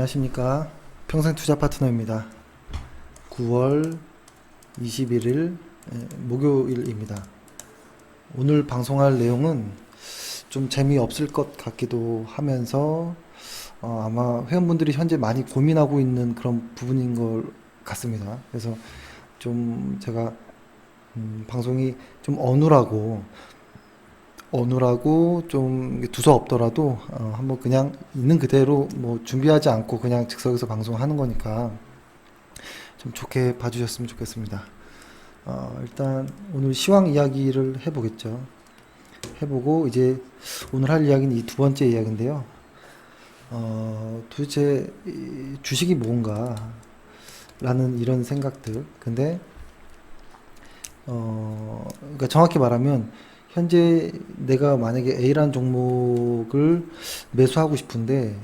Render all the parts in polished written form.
안녕하십니까. 평생투자 파트너입니다. 9월 21일 목요일입니다. 오늘 방송할 내용은 좀 재미없을 것 같기도 하면서 아마 회원분들이 현재 많이 고민하고 있는 그런 부분인 것 같습니다. 그래서 좀 제가 방송이 좀 어눌하고 좀 두서없더라도 한번 그냥 있는 그대로 뭐 준비하지 않고 그냥 즉석에서 방송하는 거니까 좀 좋게 봐주셨으면 좋겠습니다. 일단 오늘 시황 이야기를 해보겠죠. 해보고 이제 오늘 할 이야기는 이 두 번째 이야기인데요. 도대체 이 주식이 뭔가 라는 이런 생각들. 근데 그러니까 정확히 말하면 현재 내가 만약에 A라는 종목을 매수하고 싶은데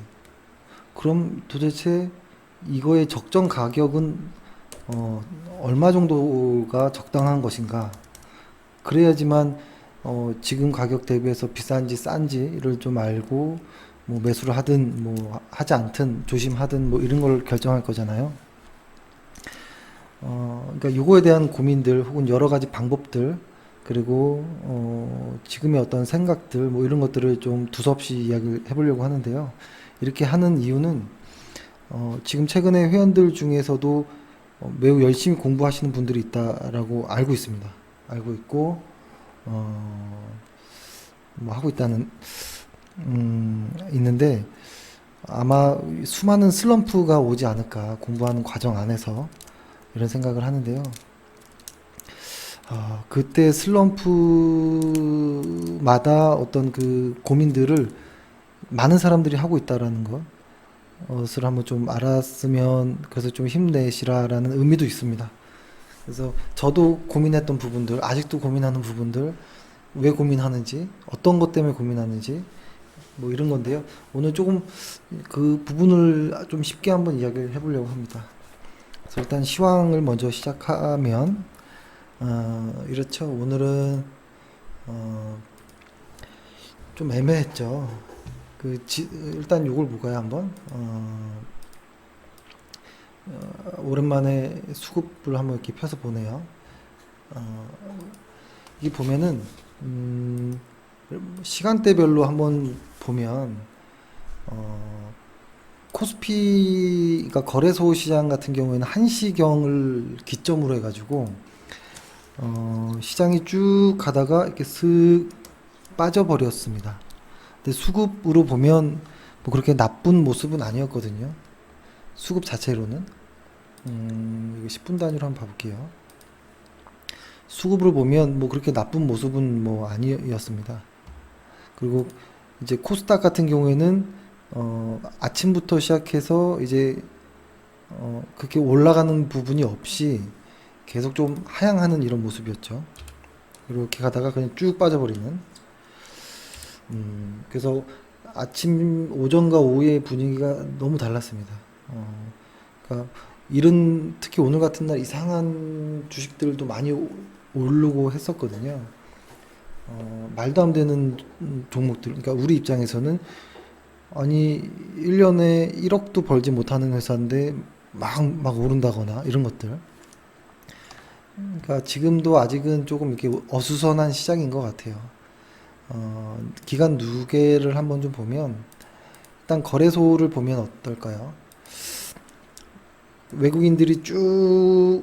그럼 도대체 이거의 적정 가격은 얼마 정도가 적당한 것인가? 그래야지만 지금 가격 대비해서 비싼지 싼지를 좀 알고 뭐 매수를 하든 뭐 하지 않든 조심하든 뭐 이런 걸 결정할 거잖아요. 그러니까 요거에 대한 고민들 혹은 여러 가지 방법들 그리고 지금의 어떤 생각들 뭐 이런 것들을 좀 두서없이 이야기를 해보려고 하는데요. 이렇게 하는 이유는 지금 최근에 회원들 중에서도 매우 열심히 공부하시는 분들이 있다라고 알고 있습니다. 알고 있고 뭐 하고 있다는 있는데 아마 수많은 슬럼프가 오지 않을까 공부하는 과정 안에서 이런 생각을 하는데요. 그때 슬럼프마다 어떤 그 고민들을 많은 사람들이 하고 있다라는 것을 한번 좀 알았으면 그래서 좀 힘내시라라는 의미도 있습니다. 그래서 저도 고민했던 부분들, 아직도 고민하는 부분들, 왜 고민하는지, 어떤 것 때문에 고민하는지, 뭐 이런 건데요. 오늘 조금 그 부분을 좀 쉽게 한번 이야기를 해보려고 합니다. 그래서 일단 시황을 먼저 시작하면, 이렇죠. 오늘은, 좀 애매했죠. 일단 요걸 볼까요, 한번? 오랜만에 수급을 한번 이렇게 펴서 보네요. 어, 이게 보면은, 시간대별로 한번 보면, 어, 코스피가 거래소 시장 같은 경우에는 1시경을 기점으로 해가지고, 시장이 쭉 가다가 이렇게 슥 빠져버렸습니다. 근데 수급으로 보면 뭐 그렇게 나쁜 모습은 아니었거든요. 수급 자체로는. 이거 10분 단위로 한번 봐볼게요. 수급을 보면 뭐 그렇게 나쁜 모습은 뭐 아니었습니다. 그리고 이제 코스닥 같은 경우에는 아침부터 시작해서 이제 그렇게 올라가는 부분이 없이 계속 좀 하향하는 이런 모습이었죠. 이렇게 가다가 그냥 쭉 빠져버리는. 그래서 아침 오전과 오후의 분위기가 너무 달랐습니다. 그러니까 특히 오늘 같은 날 이상한 주식들도 많이 오르고 했었거든요. 말도 안 되는 종목들. 그러니까 우리 입장에서는 아니 1년에 1억도 벌지 못하는 회사인데 막 오른다거나 이런 것들. 그러니까 지금도 아직은 조금 이렇게 어수선한 시장인 것 같아요. 기간 누계를 한번 좀 보면 일단 거래소를 보면 어떨까요? 외국인들이 쭉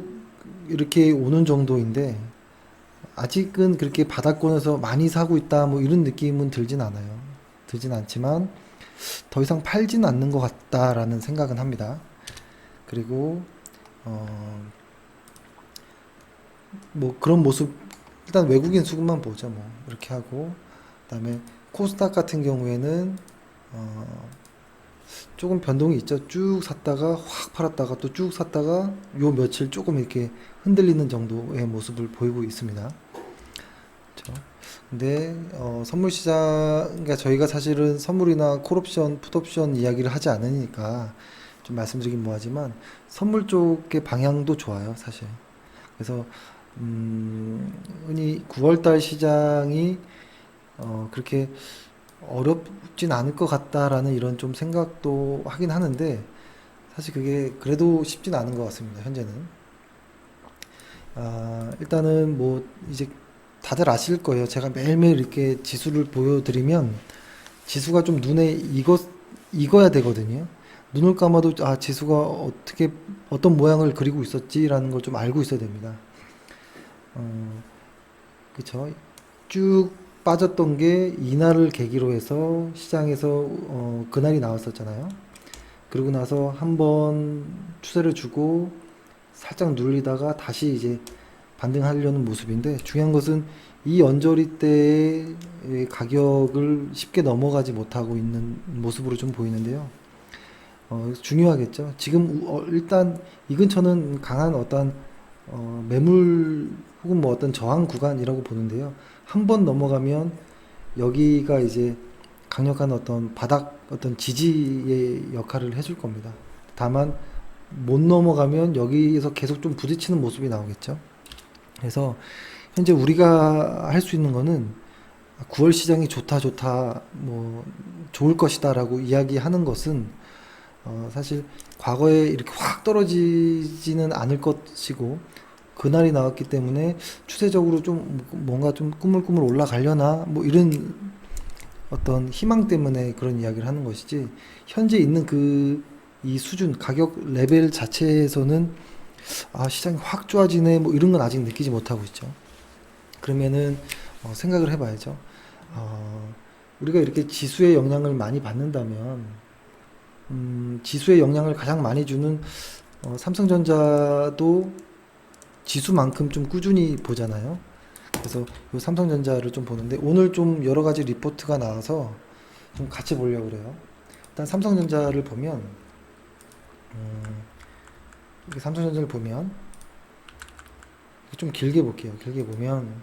이렇게 오는 정도인데 아직은 그렇게 바닥권에서 많이 사고 있다 뭐 이런 느낌은 들진 않아요. 들진 않지만 더 이상 팔진 않는 것 같다라는 생각은 합니다. 그리고 뭐 그런 모습 일단 외국인 수급만 보죠 뭐 이렇게 하고 그다음에 코스닥 같은 경우에는 조금 변동이 있죠. 쭉 샀다가 확 팔았다가 또 쭉 샀다가 요 며칠 조금 이렇게 흔들리는 정도의 모습을 보이고 있습니다. 그렇죠? 근데 선물 시장 그러니까 저희가 사실은 선물이나 콜옵션, 풋옵션 이야기를 하지 않으니까 좀 말씀드리긴 뭐하지만 선물 쪽의 방향도 좋아요, 사실. 그래서 흔히 9월달 시장이 그렇게 어렵진 않을 것 같다라는 이런 좀 생각도 하긴 하는데 사실 그게 그래도 쉽진 않은 것 같습니다. 현재는. 일단은 뭐 이제 다들 아실 거예요. 제가 매일매일 이렇게 지수를 보여드리면 지수가 좀 눈에 익어야 되거든요. 눈을 감아도 지수가 어떻게 어떤 모양을 그리고 있었지라는 걸 좀 알고 있어야 됩니다. 어, 그쵸? 쭉 빠졌던 게 이날을 계기로 해서 시장에서 그날이 나왔었잖아요. 그러고 나서 한번 추세를 주고 살짝 눌리다가 다시 이제 반등하려는 모습인데, 중요한 것은 이 언저리 때의 가격을 쉽게 넘어가지 못하고 있는 모습으로 좀 보이는데요. 중요하겠죠. 지금 일단 이 근처는 강한 어떤 매물 혹은 뭐 어떤 저항 구간이라고 보는데요. 한 번 넘어가면 여기가 이제 강력한 어떤 바닥 어떤 지지의 역할을 해줄 겁니다. 다만 못 넘어가면 여기에서 계속 좀 부딪히는 모습이 나오겠죠. 그래서 현재 우리가 할 수 있는 거는 9월 시장이 좋다, 뭐 좋을 것이다라고 이야기하는 것은 사실 과거에 이렇게 확 떨어지지는 않을 것이고, 그날이 나왔기 때문에 추세적으로 좀 뭔가 좀 꾸물꾸물 올라가려나 뭐 이런 어떤 희망 때문에 그런 이야기를 하는 것이지, 현재 있는 이 수준 가격 레벨 자체에서는 시장이 확 좋아지네 뭐 이런 건 아직 느끼지 못하고 있죠. 그러면은 생각을 해봐야죠. 우리가 이렇게 지수의 영향을 많이 받는다면, 지수의 영향을 가장 많이 주는 삼성전자도 지수만큼 좀 꾸준히 보잖아요. 그래서 이 삼성전자를 좀 보는데, 오늘 좀 여러 가지 리포트가 나와서 좀 같이 보려고 그래요. 일단 삼성전자를 보면, 이렇게 삼성전자를 보면 좀 길게 볼게요. 길게 보면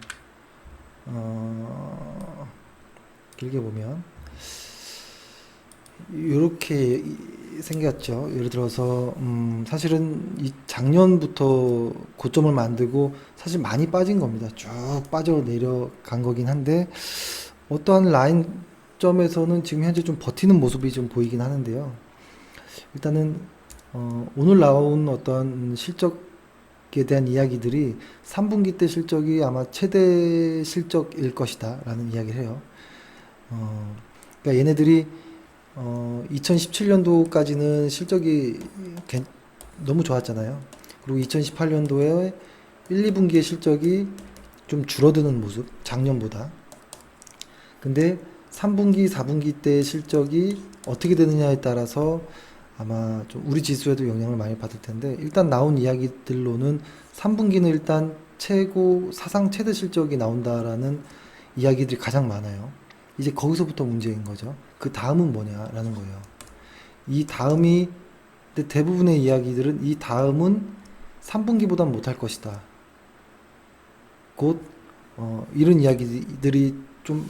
이렇게 생겼죠. 예를 들어서 사실은 이 작년부터 고점을 만들고 사실 많이 빠진 겁니다. 쭉 빠져 내려간 거긴 한데, 어떠한 라인점에서는 지금 현재 좀 버티는 모습이 좀 보이긴 하는데요. 일단은 오늘 나온 어떤 실적에 대한 이야기들이 3분기 때 실적이 아마 최대 실적일 것이다 라는 이야기를 해요. 그러니까 얘네들이 2017년도까지는 실적이 너무 좋았잖아요. 그리고 2018년도에 1, 2분기의 실적이 좀 줄어드는 모습, 작년보다. 근데 3분기, 4분기 때 실적이 어떻게 되느냐에 따라서 아마 좀 우리 지수에도 영향을 많이 받을 텐데, 일단 나온 이야기들로는 3분기는 일단 사상 최대 실적이 나온다라는 이야기들이 가장 많아요. 이제 거기서부터 문제인 거죠. 그 다음은 뭐냐라는 거예요. 이 다음이, 근데 대부분의 이야기들은 이 다음은 3분기보단 못할 것이다. 곧 이런 이야기들이 좀,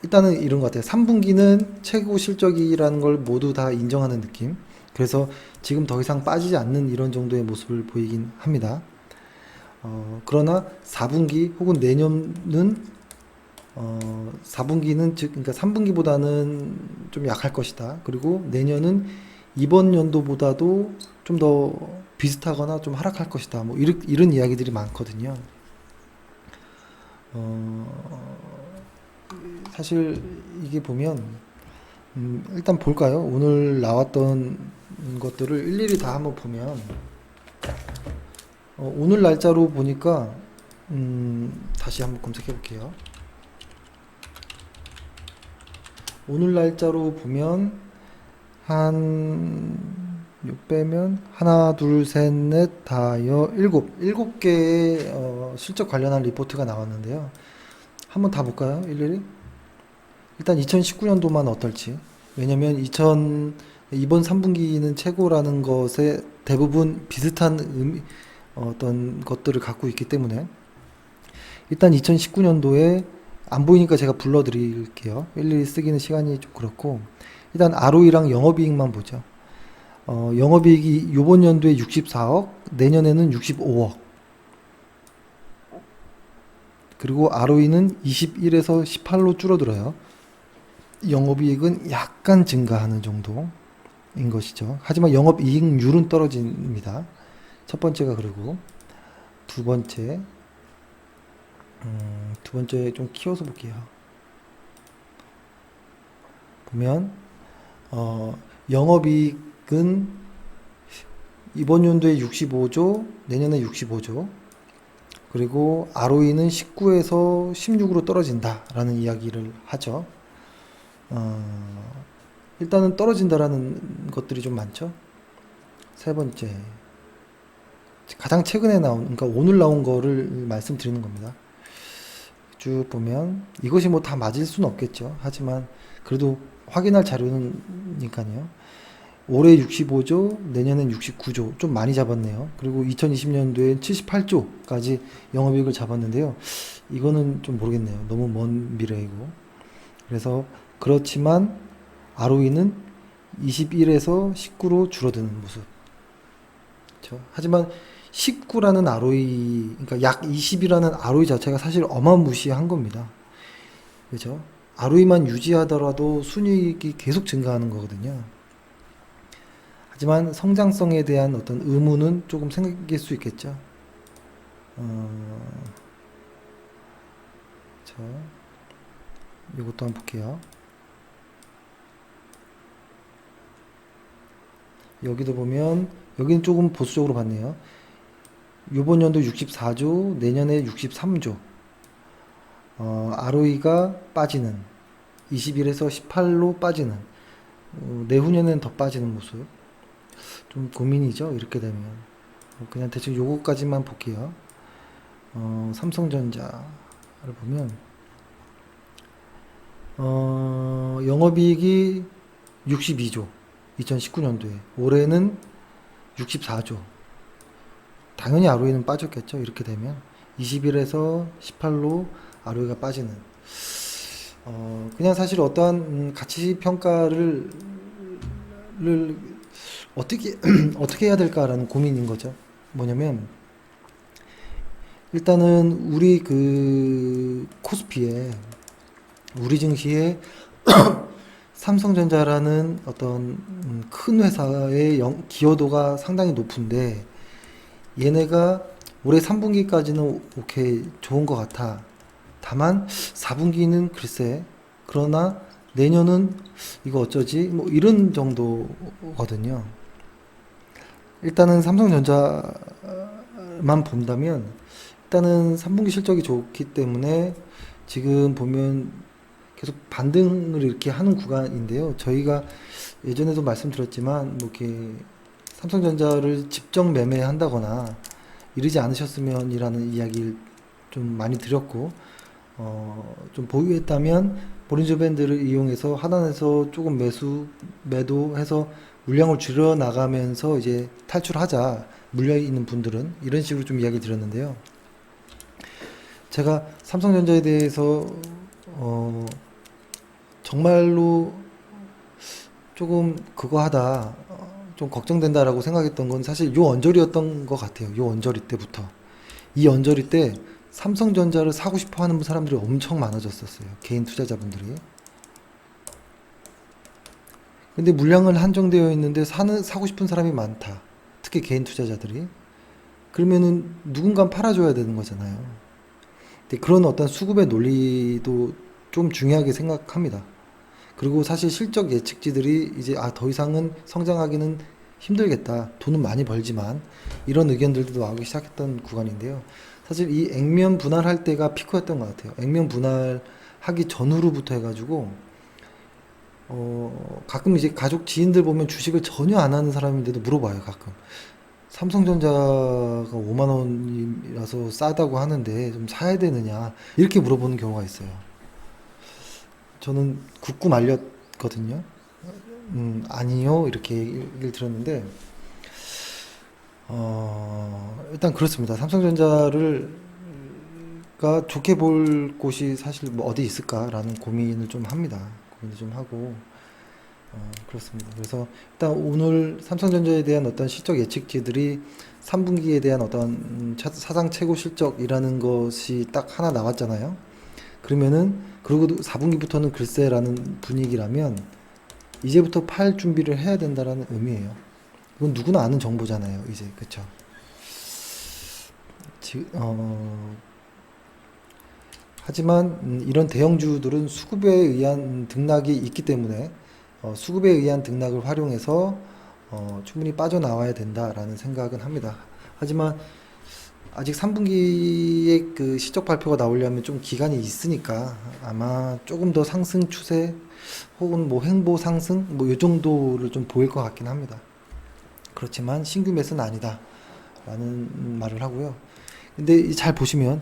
일단은 이런 것 같아요. 3분기는 최고 실적이라는 걸 모두 다 인정하는 느낌. 그래서 지금 더 이상 빠지지 않는 이런 정도의 모습을 보이긴 합니다. 그러나 4분기 혹은 내년은 4분기는 그러니까 3분기보다는 좀 약할 것이다. 그리고 내년은 이번 연도보다도 좀 더 비슷하거나 좀 하락할 것이다. 뭐 이런 이야기들이 많거든요. 사실 이게 보면 일단 볼까요? 오늘 나왔던 것들을 일일이 다 한번 보면, 오늘 날짜로 보니까 다시 한번 검색해 볼게요. 오늘 날짜로 보면 빼면 하나, 둘, 셋, 넷, 다여, 일곱 개의 실적 관련한 리포트가 나왔는데요. 한번 다 볼까요? 일일이? 일단 2019년도만 어떨지. 왜냐면 이번 3분기는 최고라는 것에 대부분 비슷한 어떤 것들을 갖고 있기 때문에, 일단 2019년도에 안 보이니까 제가 불러드릴게요. 일일이 쓰기는 시간이 좀 그렇고, 일단 ROE랑 영업이익만 보죠. 영업이익이 요번 연도에 64억, 내년에는 65억. 그리고 ROE는 21에서 18로 줄어들어요. 영업이익은 약간 증가하는 정도. 것이죠. 하지만 영업이익률은 떨어집니다. 첫 번째가 그리고 두 번째, 두 번째 좀 키워서 볼게요. 보면 영업이익은 이번 연도에 65조, 내년에 65조, 그리고 ROE는 19에서 16으로 떨어진다라는 이야기를 하죠. 일단은 떨어진다라는 것들이 좀 많죠. 세 번째, 가장 최근에 그러니까 오늘 나온 거를 말씀드리는 겁니다. 쭉 보면 이것이 뭐 다 맞을 수는 없겠죠. 하지만 그래도 확인할 자료니까요. 올해 65조, 내년엔 69조, 좀 많이 잡았네요. 그리고 2020년도엔 78조까지 영업이익을 잡았는데요. 이거는 좀 모르겠네요. 너무 먼 미래이고. 그래서 그렇지만 ROE는 21에서 19로 줄어드는 모습. 그렇죠? 하지만 19라는 ROE, 그러니까 약 20이라는 ROE 자체가 사실 어마무시한 겁니다. 그죠? ROE만 유지하더라도 순이익이 계속 증가하는 거거든요. 하지만 성장성에 대한 어떤 의무는 조금 생길 수 있겠죠. 자, 이것도 한번 볼게요. 여기도 보면 여기는 조금 보수적으로 봤네요. 이번 연도 64조, 내년에 63조. ROE가 빠지는 21에서 18로 빠지는 내후년에는 더 빠지는 모습. 좀 고민이죠. 이렇게 되면 그냥 대충 요거까지만 볼게요. 삼성전자를 보면 영업이익이 62조 2019년도에 올해는 64조. 당연히 ROE는 빠졌겠죠. 이렇게 되면 21에서 18로 ROE가 빠지는 그냥 사실 어떠한 가치 평가를 어떻게 어떻게 해야 될까라는 고민인 거죠. 뭐냐면 일단은 우리 그 코스피에 우리 증시에 삼성전자라는 어떤 큰 회사의 기여도가 상당히 높은데 얘네가 올해 3분기까지는 오케이 좋은 것 같아. 다만 4분기는 글쎄 그러나 내년은 이거 어쩌지? 뭐 이런 정도거든요. 일단은 삼성전자만 본다면 일단은 3분기 실적이 좋기 때문에 지금 보면 계속 반등을 이렇게 하는 구간인데요. 저희가 예전에도 말씀드렸지만 뭐 이렇게 삼성전자를 집정 매매한다거나 이러지 않으셨으면이라는 이야기를 좀 많이 드렸고 좀 보유했다면 볼린저 밴드를 이용해서 하단에서 조금 매도해서 물량을 줄여 나가면서 이제 탈출하자. 물려 있는 분들은 이런 식으로 좀 이야기 드렸는데요. 제가 삼성전자에 대해서 정말로 조금 그거 하다 좀 걱정된다라고 생각했던 건 사실 요 언저리였던 것 같아요. 요 언저리 때부터 이 언저리 때 삼성전자를 사고 싶어 하는 사람들이 엄청 많아졌었어요. 개인 투자자분들이. 근데 물량은 한정되어 있는데 사고 싶은 사람이 많다. 특히 개인 투자자들이. 그러면은 누군가 팔아줘야 되는 거잖아요. 근데 그런 어떤 수급의 논리도 좀 중요하게 생각합니다. 그리고 사실 실적 예측지들이 이제 더 이상은 성장하기는 힘들겠다. 돈은 많이 벌지만 이런 의견들도 나오기 시작했던 구간인데요. 사실 이 액면 분할할 때가 피크였던 것 같아요. 액면 분할하기 전후로부터 해가지고 가끔 이제 가족 지인들 보면 주식을 전혀 안 하는 사람인데도 물어봐요. 가끔 삼성전자가 5만 원이라서 싸다고 하는데 좀 사야 되느냐 이렇게 물어보는 경우가 있어요. 저는 굳고 말렸거든요. 아니요 이렇게 얘기를 들었는데 일단 그렇습니다. 삼성전자를 가 좋게 볼 곳이 사실 뭐 어디 있을까라는 고민을 좀 합니다. 고민을 좀 하고 그렇습니다. 그래서 일단 오늘 삼성전자에 대한 어떤 실적 예측치들이 3분기에 대한 어떤 사상 최고 실적이라는 것이 딱 하나 나왔잖아요. 그러면은 그리고 4분기부터는 글쎄라는 분위기라면 이제부터 팔 준비를 해야 된다라는 의미예요. 이건 누구나 아는 정보잖아요, 이제. 그쵸? 지, 어, 하지만 이런 대형주들은 수급에 의한 등락이 있기 때문에 수급에 의한 등락을 활용해서 충분히 빠져나와야 된다라는 생각은 합니다. 하지만 아직 3분기에 그 실적 발표가 나오려면 좀 기간이 있으니까 아마 조금 더 상승 추세 혹은 뭐 횡보 상승 뭐 이 정도를 좀 보일 것 같긴 합니다. 그렇지만 신규 매수는 아니다라는 말을 하고요. 근데 잘 보시면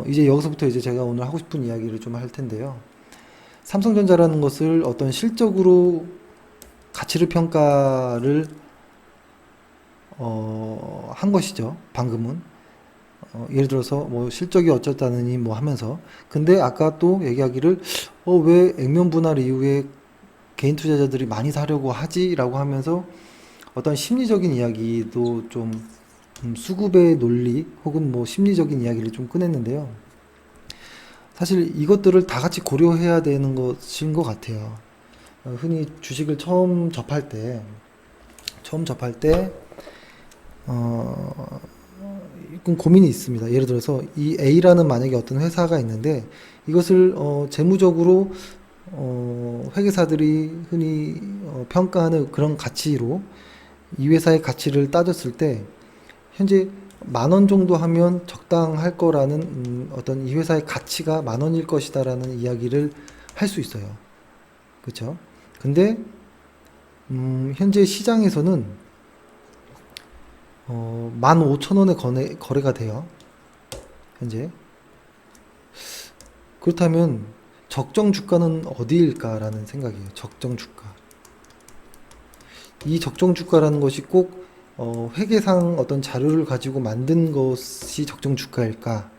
이제 여기서부터 이제 제가 오늘 하고 싶은 이야기를 좀 할 텐데요. 삼성전자라는 것을 어떤 실적으로 가치를 평가를 한 것이죠. 방금은 예를 들어서 뭐 실적이 어쩌다느니 뭐 하면서 근데 아까 또 얘기하기를 왜 액면 분할 이후에 개인 투자자들이 많이 사려고 하지라고 하면서 어떤 심리적인 이야기도 좀 수급의 논리 혹은 뭐 심리적인 이야기를 좀 꺼냈는데요. 사실 이것들을 다 같이 고려해야 되는 것인 것 같아요. 흔히 주식을 처음 접할 때, 조금 고민이 있습니다. 예를 들어서 이 A라는 만약에 어떤 회사가 있는데 이것을 재무적으로 회계사들이 흔히 평가하는 그런 가치로 이 회사의 가치를 따졌을 때 현재 10,000원 정도 하면 적당할 거라는 어떤 이 회사의 가치가 10,000원일 것이다라는 이야기를 할 수 있어요. 그렇죠? 근데 현재 시장에서는 15,000원에 거래가 돼요. 현재. 그렇다면 적정 주가는 어디일까라는 생각이에요. 적정 주가. 이 적정 주가라는 것이 꼭 회계상 어떤 자료를 가지고 만든 것이 적정 주가일까?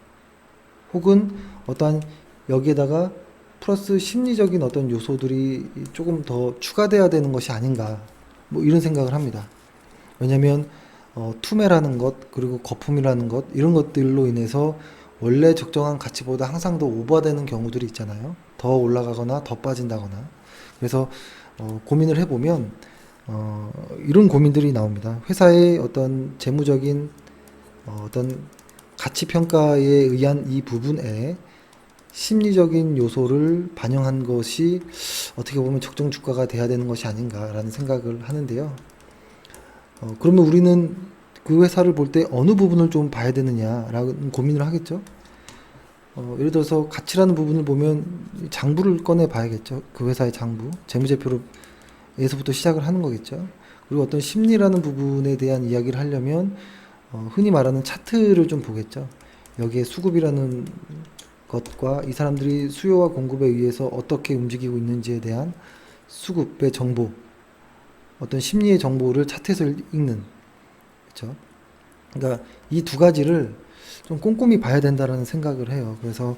혹은 어떠한 여기에다가 플러스 심리적인 어떤 요소들이 조금 더 추가돼야 되는 것이 아닌가? 뭐 이런 생각을 합니다. 왜냐면 투매라는 것 그리고 거품이라는 것 이런 것들로 인해서 원래 적정한 가치보다 항상 더 오버되는 경우들이 있잖아요. 더 올라가거나 더 빠진다거나. 그래서 고민을 해보면 이런 고민들이 나옵니다. 회사의 어떤 재무적인 어떤 가치 평가에 의한 이 부분에 심리적인 요소를 반영한 것이 어떻게 보면 적정 주가가 돼야 되는 것이 아닌가라는 생각을 하는데요. 그러면 우리는 그 회사를 볼 때 어느 부분을 좀 봐야 되느냐라는 고민을 하겠죠. 예를 들어서 가치라는 부분을 보면 장부를 꺼내 봐야겠죠. 그 회사의 장부, 재무제표에서부터 시작을 하는 거겠죠. 그리고 어떤 심리라는 부분에 대한 이야기를 하려면 흔히 말하는 차트를 좀 보겠죠. 여기에 수급이라는 것과 이 사람들이 수요와 공급에 의해서 어떻게 움직이고 있는지에 대한 수급의 정보, 어떤 심리의 정보를 차트에서 읽는, 그렇죠? 그러니까 이 두 가지를 좀 꼼꼼히 봐야 된다라는 생각을 해요. 그래서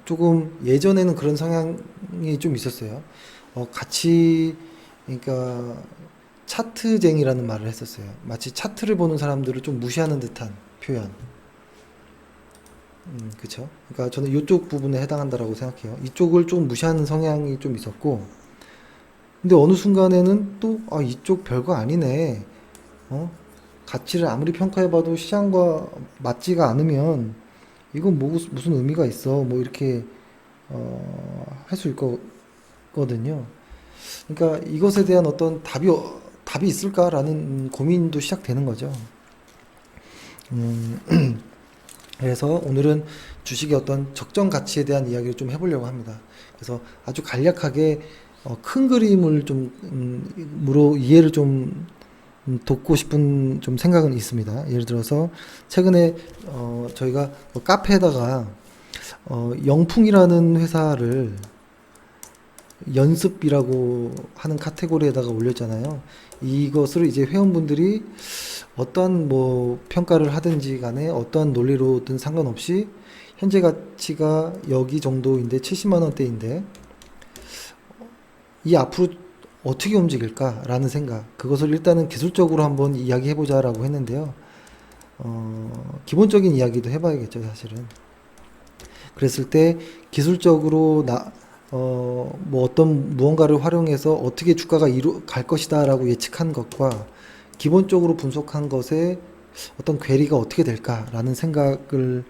조금 예전에는 그런 성향이 좀 있었어요. 같이 그러니까 차트쟁이라는 말을 했었어요. 마치 차트를 보는 사람들을 좀 무시하는 듯한 표현. 그쵸? 그러니까 저는 이쪽 부분에 해당한다라고 생각해요. 이쪽을 좀 무시하는 성향이 좀 있었고, 근데 어느 순간에는 또, 이쪽 별거 아니네. 어? 가치를 아무리 평가해봐도 시장과 맞지가 않으면, 이건 뭐, 무슨 의미가 있어. 뭐, 이렇게, 할 수 있거든요. 그러니까 이것에 대한 어떤 답이 있을까라는 고민도 시작되는 거죠. 음, 그래서 오늘은 주식의 어떤 적정 가치에 대한 이야기를 좀 해보려고 합니다. 그래서 아주 간략하게 큰 그림을 좀 으로 이해를 좀 돕고 싶은 좀 생각은 있습니다. 예를 들어서 최근에 저희가 뭐 카페에다가 영풍이라는 회사를 연습이라고 하는 카테고리에다가 올렸잖아요. 이것을 이제 회원분들이 어떠한 뭐 평가를 하든지 간에 어떠한 논리로든 상관없이 현재 가치가 여기 정도인데 70만 원대인데 이 앞으로 어떻게 움직일까라는 생각 그것을 일단은 기술적으로 한번 이야기해보자라고 했는데요. 기본적인 이야기도 해봐야겠죠 사실은. 그랬을 때 기술적으로 뭐 어떤 무언가를 활용해서 어떻게 주가가 갈 것이다라고 예측한 것과 기본적으로 분석한 것에 어떤 괴리가 어떻게 될까라는 생각을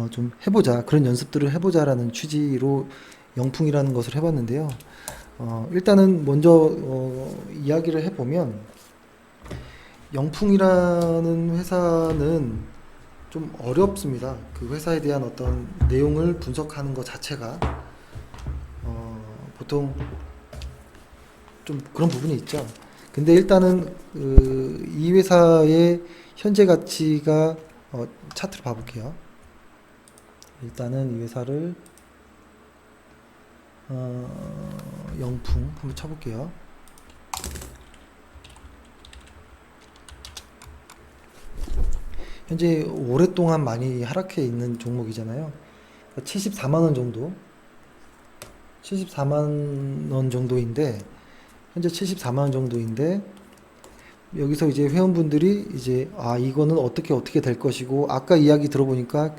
좀 해보자. 그런 연습들을 해보자라는 취지로 영풍이라는 것을 해봤는데요. 일단은 먼저 이야기를 해보면 영풍이라는 회사는 좀 어렵습니다. 그 회사에 대한 어떤 내용을 분석하는 것 자체가 보통 좀 그런 부분이 있죠. 근데 일단은 이 회사의 현재 가치가 차트를 봐볼게요. 일단은 이 회사를 영풍 한번 쳐볼게요. 현재 오랫동안 많이 하락해 있는 종목이잖아요. 74만 원 정도, 74만 원 정도인데 현재 74만 원 정도인데 여기서 이제 회원분들이 이제 이거는 어떻게 될 것이고 아까 이야기 들어보니까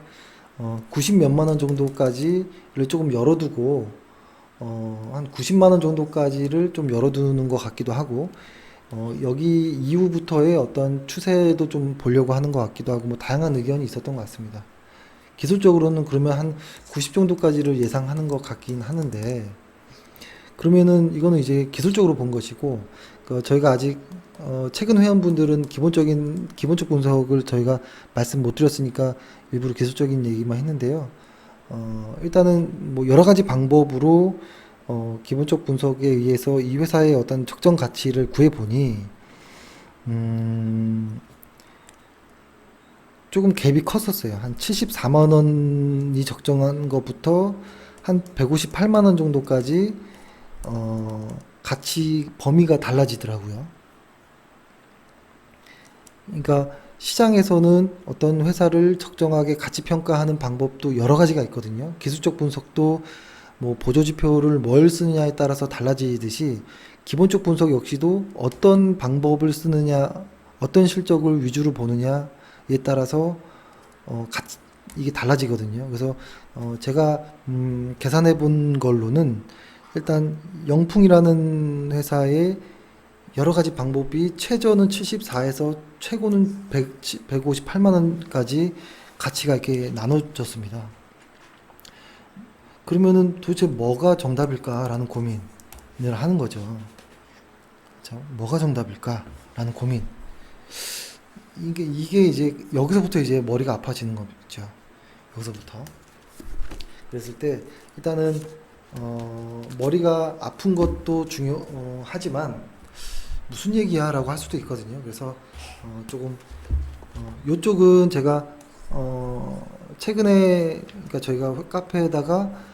90 몇만 원 정도까지를 조금 열어두고 한 90만 원 정도까지를 좀 열어두는 것 같기도 하고 여기 이후부터의 어떤 추세도 좀 보려고 하는 것 같기도 하고 뭐 다양한 의견이 있었던 것 같습니다. 기술적으로는 그러면 한 90 정도까지를 예상하는 것 같긴 하는데 그러면은 이거는 이제 기술적으로 본 것이고 저희가 아직 최근 회원분들은 기본적 분석을 저희가 말씀 못 드렸으니까 일부러 기술적인 얘기만 했는데요. 일단은 뭐 여러 가지 방법으로 기본적 분석에 의해서 이 회사의 어떤 적정 가치를 구해 보니 조금 갭이 컸었어요. 한 74만 원이 적정한 것부터 한 158만 원 정도까지 가치 범위가 달라지더라고요. 그러니까 시장에서는 어떤 회사를 적정하게 가치 평가하는 방법도 여러 가지가 있거든요. 기술적 분석도 뭐 보조지표를 뭘 쓰느냐에 따라서 달라지듯이 기본적 분석 역시도 어떤 방법을 쓰느냐, 어떤 실적을 위주로 보느냐에 따라서 이게 달라지거든요. 그래서 제가 계산해 본 걸로는 일단 영풍이라는 회사의 여러 가지 방법이 최저는 74에서 최고는 158만 원까지 가치가 이렇게 나눠졌습니다. 그러면은 도대체 뭐가 정답일까라는 고민을 하는 거죠. 그렇죠? 뭐가 정답일까라는 고민. 이게 이제 여기서부터 이제 머리가 아파지는 거죠. 여기서부터. 그랬을 때 일단은 머리가 아픈 것도 중요하지만 무슨 얘기야라고 할 수도 있거든요. 그래서 조금 요쪽은 제가 최근에 그러니까 저희가 카페에다가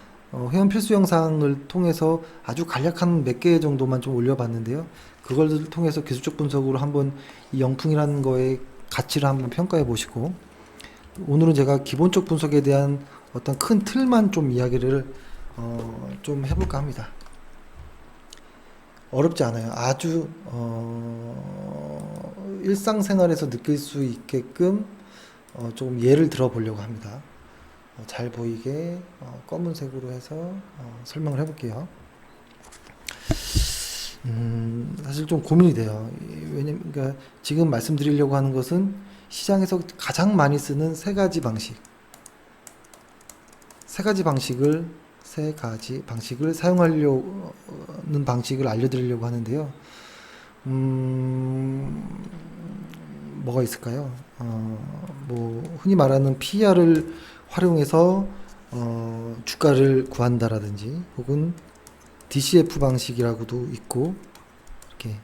회원 필수 영상을 통해서 아주 간략한 몇 개 정도만 좀 올려봤는데요. 그걸 통해서 기술적 분석으로 한번 이 영풍이라는 거의 가치를 한번 평가해 보시고 오늘은 제가 기본적 분석에 대한 어떤 큰 틀만 좀 이야기를 좀 해볼까 합니다. 어렵지 않아요. 아주 일상생활에서 느낄 수 있게끔 조금 예를 들어 보려고 합니다. 잘 보이게 검은색으로 해서 설명을 해볼게요. 사실 좀 고민이 돼요. 왜냐면 그러니까 지금 말씀드리려고 하는 것은 시장에서 가장 많이 쓰는 세 가지 방식을 사용하려는 방식을 알려드리려고 하는데요. 뭐가 있을까요? 뭐 흔히 말하는 PER을 활용해서 주가를 구한다라든지 혹은 DCF 방식이라고도 있고 이렇게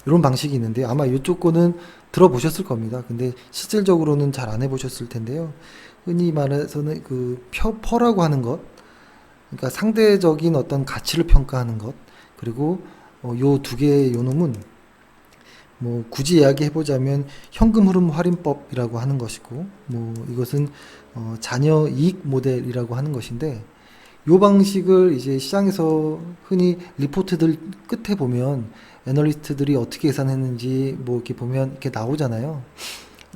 이런 방식이 있는데 아마 이쪽 거는 들어보셨을 겁니다. 근데 실질적으로는 잘 안 해보셨을 텐데요. 흔히 말해서는 그 퍼라고 하는 것, 그러니까 상대적인 어떤 가치를 평가하는 것, 그리고 요 두 개의 요놈은 뭐 굳이 이야기해보자면 현금 흐름 할인법이라고 하는 것이고, 뭐 이것은 자녀 이익 모델이라고 하는 것인데, 요 방식을 이제 시장에서 흔히 리포트들 끝에 보면 애널리스트들이 어떻게 계산했는지 뭐 이렇게 보면 이렇게 나오잖아요.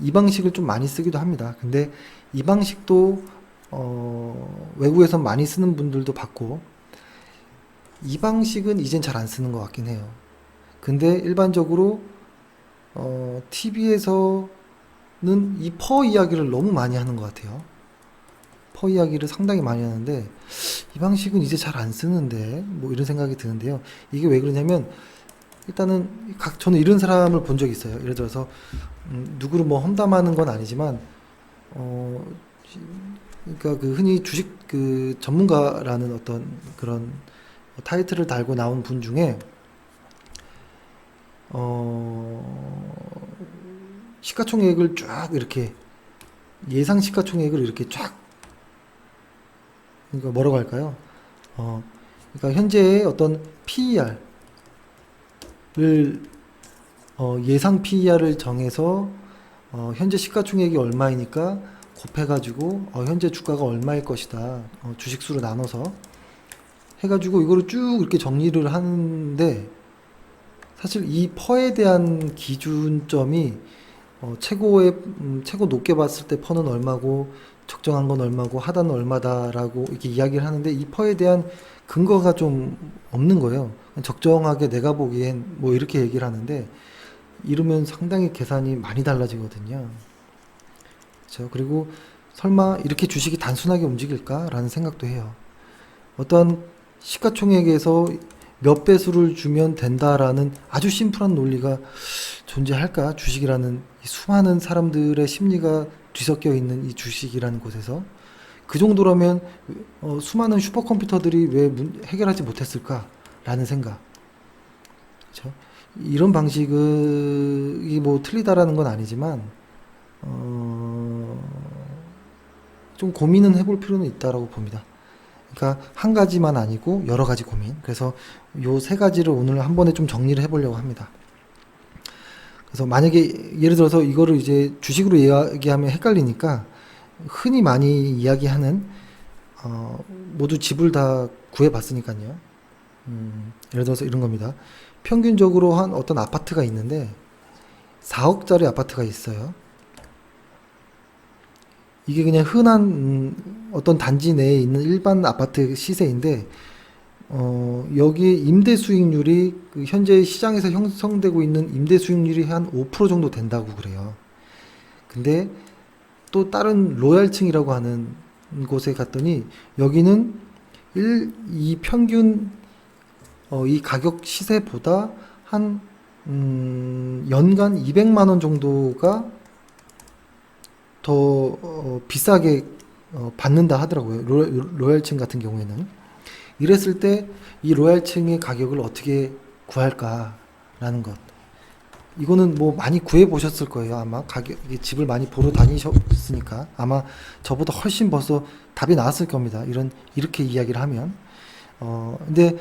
이 방식을 좀 많이 쓰기도 합니다. 근데 이 방식도 외국에서 많이 쓰는 분들도 봤고 이 방식은 이젠 잘 안 쓰는 것 같긴 해요. 근데 일반적으로 TV에서는 이 퍼 이야기를 너무 많이 하는 것 같아요. 퍼 이야기를 상당히 많이 하는데 이 방식은 이제 잘 안 쓰는데 뭐 이런 생각이 드는데요. 이게 왜 그러냐면 일단은 저는 이런 사람을 본 적이 있어요. 예를 들어서 누구를 뭐 험담하는 건 아니지만 어 그러니까 그 흔히 주식 그 전문가라는 어떤 그런 타이틀을 달고 나온 분 중에 어 시가총액을 쫙 이렇게 예상 시가총액을 이렇게 쫙 그러니까 뭐라고 할까요? 어 그러니까 현재의 어떤 PER을 예상 PER을 정해서 현재 시가총액이 얼마이니까 곱해가지고 현재 주가가 얼마일 것이다. 주식수로 나눠서 해가지고 이거를 쭉 이렇게 정리를 하는데 사실 이 퍼에 대한 기준점이 최고 높게 봤을 때 퍼는 얼마고 적정한 건 얼마고 하단은 얼마다라고 이렇게 이야기를 하는데 이 퍼에 대한 근거가 좀 없는 거예요. 적정하게 내가 보기엔 뭐 이렇게 얘기를 하는데 이러면 상당히 계산이 많이 달라지거든요. 그렇죠? 그리고 설마 이렇게 주식이 단순하게 움직일까라는 생각도 해요. 어떠한 시가총액에서 몇 배수를 주면 된다라는 아주 심플한 논리가 존재할까? 주식이라는 이 수많은 사람들의 심리가 뒤섞여 있는 이 주식이라는 곳에서 그 정도라면 수많은 슈퍼컴퓨터들이 왜 해결하지 못했을까라는 생각. 그렇죠? 이런 방식이 뭐 틀리다라는 건 아니지만 좀 고민은 해볼 필요는 있다라고 봅니다. 그러니까 한 가지만 아니고 여러 가지 고민. 그래서 요 세 가지를 오늘 한 번에 좀 정리를 해보려고 합니다. 그래서 만약에 예를 들어서 이거를 이제 주식으로 이야기하면 헷갈리니까 흔히 많이 이야기하는 모두 집을 다 구해봤으니까요. 예를 들어서 이런 겁니다. 평균적으로 한 어떤 아파트가 있는데 4억짜리 아파트가 있어요. 이게 그냥 흔한 어떤 단지 내에 있는 일반 아파트 시세인데 여기 임대 수익률이 그 현재 시장에서 형성되고 있는 임대 수익률이 한 5% 정도 된다고 그래요. 근데 또 다른 로얄층이라고 하는 곳에 갔더니 여기는 이 평균 이 가격 시세보다 한 연간 200만 원 정도가 더 비싸게 받는다 하더라고요. 로얄층 같은 경우에는. 이랬을 때 이 로얄층의 가격을 어떻게 구할까라는 것. 이거는 뭐 많이 구해 보셨을 거예요. 아마 이게 집을 많이 보러 다니셨으니까 아마 저보다 훨씬 벌써 답이 나왔을 겁니다. 이렇게 이야기를 하면. 근데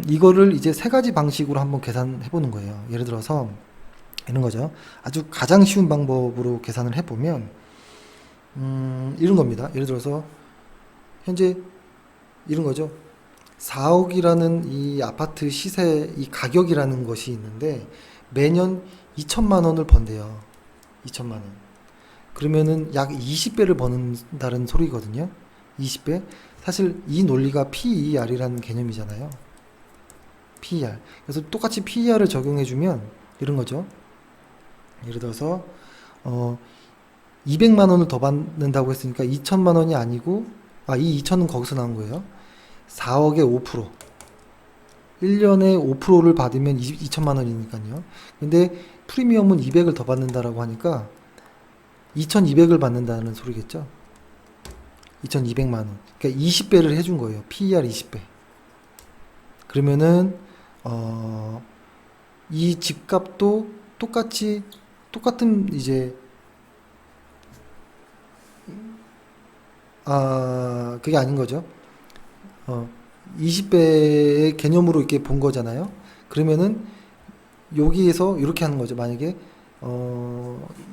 이거를 이제 세 가지 방식으로 한번 계산해 보는 거예요. 예를 들어서 이런 거죠. 아주 가장 쉬운 방법으로 계산을 해 보면 이런 겁니다. 예를 들어서 현재 이런 거죠. 4억이라는 이 아파트 시세 이 가격이라는 것이 있는데 매년 2천만 원을 번대요. 2천만 원. 그러면은 약 20배를 버는다는 소리거든요. 20배. 사실 이 논리가 PER이라는 개념이잖아요. PER. 그래서 똑같이 PER을 적용해주면 이런 거죠. 예를 들어서 200만 원을 더 받는다고 했으니까 2천만 원이 아니고 이 2천은 거기서 나온 거예요. 4억에 5%. 1년에 5%를 받으면 2천만 원이니까요. 근데 프리미엄은 200을 더 받는다라고 하니까 2,200을 받는다는 소리겠죠. 2,200만 원. 그러니까 20배를 해준 거예요. PER 20배. 그러면은 이 집값도 똑같은 이제 그게 아닌 거죠. 20배의 개념으로 이렇게 본 거잖아요. 그러면은 여기에서 이렇게 하는 거죠. 만약에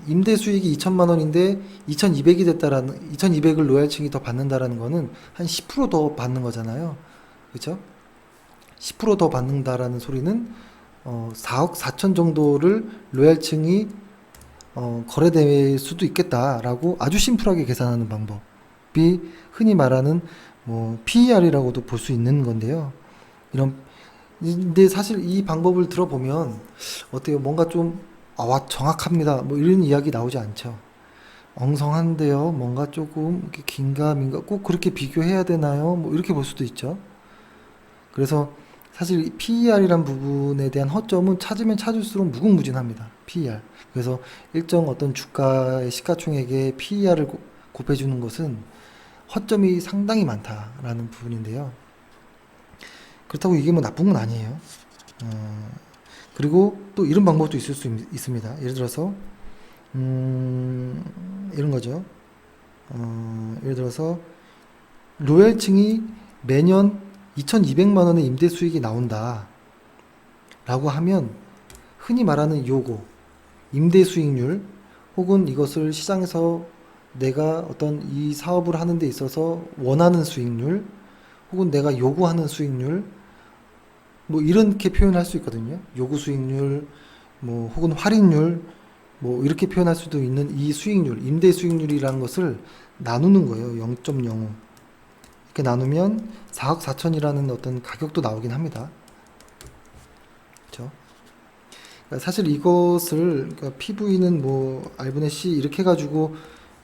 임대 수익이 2천만 원인데 2,200이 됐다라는 2,200을 로얄층이 더 받는다라는 거는 한 10%더 받는 거잖아요. 그렇죠? 10%더 받는다라는 소리는 4억 4천 정도를 로얄층이 거래될 수도 있겠다라고 아주 심플하게 계산하는 방법이 흔히 말하는 뭐 PER이라고도 볼 수 있는 건데요. 이런 근데 사실 이 방법을 들어보면 어때요? 뭔가 좀 와 정확합니다. 뭐 이런 이야기 나오지 않죠. 엉성한데요. 뭔가 조금 이렇게 긴가민가 꼭 그렇게 비교해야 되나요? 뭐 이렇게 볼 수도 있죠. 그래서 사실 PER이란 부분에 대한 허점은 찾으면 찾을수록 무궁무진합니다. PER. 그래서 일정 어떤 주가의 시가총액에 PER을 곱해주는 것은 허점이 상당히 많다라는 부분인데요. 그렇다고 이게 뭐 나쁜 건 아니에요. 그리고 또 이런 방법도 있을 수 있습니다. 예를 들어서 이런 거죠. 예를 들어서 로얄층이 매년 2,200만 원의 임대 수익이 나온다 라고 하면 흔히 말하는 요거 임대 수익률 혹은 이것을 시장에서 내가 어떤 이 사업을 하는 데 있어서 원하는 수익률 혹은 내가 요구하는 수익률 뭐 이렇게 표현할 수 있거든요. 요구 수익률 뭐 혹은 할인율 뭐 이렇게 표현할 수도 있는 이 수익률 임대 수익률이라는 것을 나누는 거예요. 0.05 이렇게 나누면 4억 4천이라는 어떤 가격도 나오긴 합니다. 그렇죠? 그러니까 사실 이것을 그러니까 PV는 뭐 R분의 C 이렇게 해가지고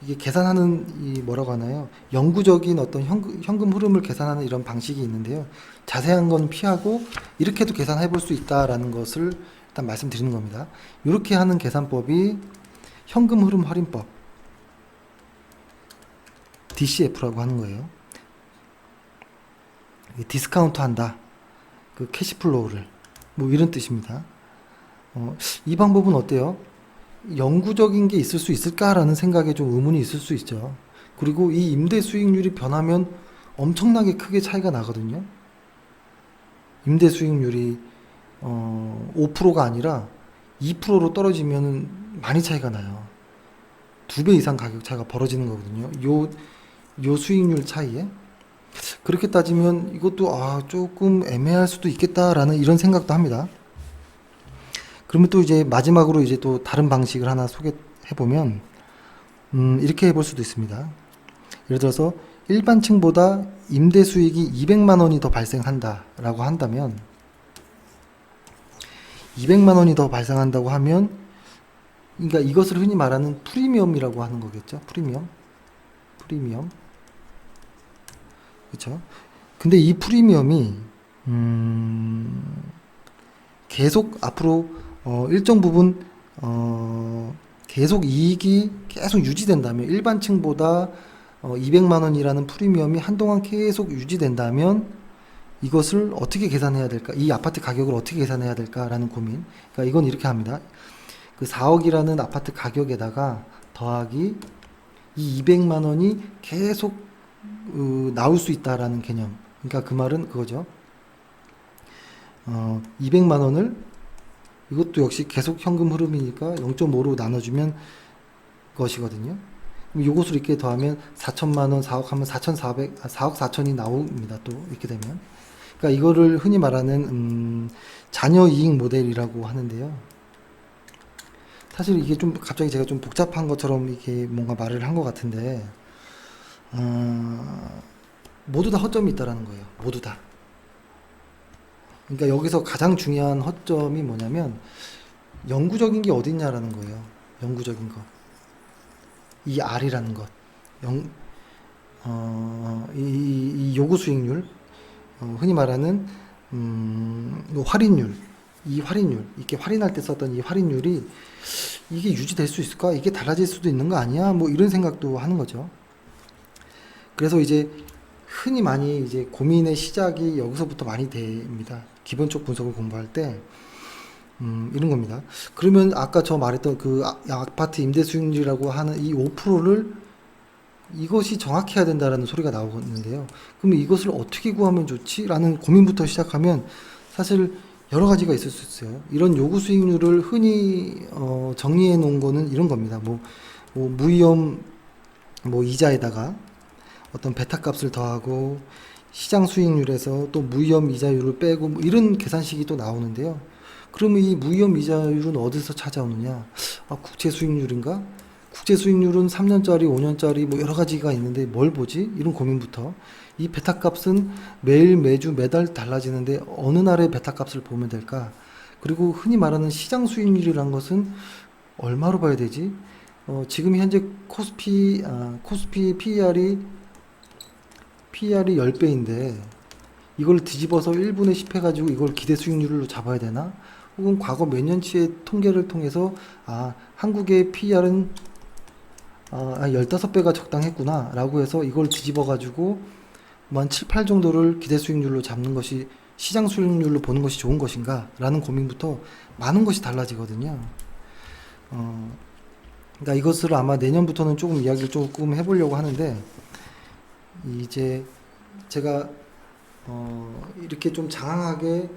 이게 계산하는 이 뭐라고 하나요? 영구적인 어떤 현금 흐름을 계산하는 이런 방식이 있는데요. 자세한 건 피하고 이렇게도 계산해 볼 수 있다라는 것을 일단 말씀드리는 겁니다. 이렇게 하는 계산법이 현금 흐름 할인법 DCF라고 하는 거예요. 디스카운트 한다. 그 캐시플로우를 뭐 이런 뜻입니다. 이 방법은 어때요? 영구적인 게 있을 수 있을까라는 생각에 좀 의문이 있을 수 있죠. 그리고 이 임대 수익률이 변하면 엄청나게 크게 차이가 나거든요. 임대 수익률이 5%가 아니라 2%로 떨어지면 많이 차이가 나요. 2배 이상 가격 차이가 벌어지는 거거든요. 요 수익률 차이에. 그렇게 따지면 이것도 조금 애매할 수도 있겠다라는 이런 생각도 합니다. 그러면 또 이제 마지막으로 이제 또 다른 방식을 하나 소개해 보면 이렇게 해볼 수도 있습니다. 예를 들어서 일반층보다 임대 수익이 200만 원이 더 발생한다라고 한다면 200만 원이 더 발생한다고 하면 그러니까 이것을 흔히 말하는 프리미엄이라고 하는 거겠죠. 프리미엄. 그렇죠? 근데 이 프리미엄이 계속 앞으로 일정 부분 계속 이익이 계속 유지된다면 일반층보다 200만 원이라는 프리미엄이 한동안 계속 유지된다면 이것을 어떻게 계산해야 될까? 이 아파트 가격을 어떻게 계산해야 될까라는 고민. 그러니까 이건 이렇게 합니다. 그 4억이라는 아파트 가격에다가 더하기 이 200만 원이 계속 나올 수 있다라는 개념. 그러니까 그 말은 그거죠. 200만 원을 이것도 역시 계속 현금 흐름이니까 0.5로 나눠주면 것이거든요. 그럼 요것을 이렇게 더하면 4천만 원, 4억 하면 4억 4천이 나옵니다. 또 이렇게 되면. 그러니까 이거를 흔히 말하는 자녀 이익 모델이라고 하는데요. 사실 이게 좀 갑자기 제가 좀 복잡한 것처럼 이렇게 뭔가 말을 한 것 같은데 모두 다 허점이 있다라는 거예요. 모두 다. 그러니까 여기서 가장 중요한 허점이 뭐냐면 영구적인 게 어딨냐라는 거예요. 영구적인 것. 이 R이라는 것. 이 요구 수익률. 흔히 말하는 할인율. 이 할인율. 이렇게 할인할 때 썼던 이 할인율이 이게 유지될 수 있을까? 이게 달라질 수도 있는 거 아니야? 뭐 이런 생각도 하는 거죠. 그래서 이제 흔히 많이 이제 고민의 시작이 여기서부터 많이 됩니다. 기본적 분석을 공부할 때 이런 겁니다. 그러면 아까 저 말했던 그 아파트 임대 수익률이라고 하는 이 5%를 이것이 정확해야 된다라는 소리가 나오는데요. 그러면 이것을 어떻게 구하면 좋지? 라는 고민부터 시작하면 사실 여러 가지가 있을 수 있어요. 이런 요구 수익률을 흔히 정리해 놓은 거는 이런 겁니다. 뭐 무위험 뭐 이자에다가 어떤 베타 값을 더하고 시장 수익률에서 또 무위험 이자율을 빼고 뭐 이런 계산식이 또 나오는데요. 그러면 이 무위험 이자율은 어디서 찾아오느냐? 국채 수익률인가? 국제 수익률은 3년짜리, 5년짜리 뭐 여러 가지가 있는데 뭘 보지? 이런 고민부터. 이 베타 값은 매일, 매주, 매달 달라지는데 어느 날의 베타 값을 보면 될까? 그리고 흔히 말하는 시장 수익률이란 것은 얼마로 봐야 되지? 지금 현재 코스피 PER이 10배인데 이걸 뒤집어서 1분의 10 해가지고 이걸 기대 수익률로 잡아야 되나? 혹은 과거 몇 년치의 통계를 통해서 한국의 PER은 15배가 적당했구나 라고 해서 이걸 뒤집어 가지고 한 7, 8 정도를 기대 수익률로 잡는 것이 시장 수익률로 보는 것이 좋은 것인가 라는 고민부터 많은 것이 달라지거든요. 그러니까 이것을 아마 내년부터는 조금 이야기를 조금 해보려고 하는데, 이제 제가 이렇게 좀 장황하게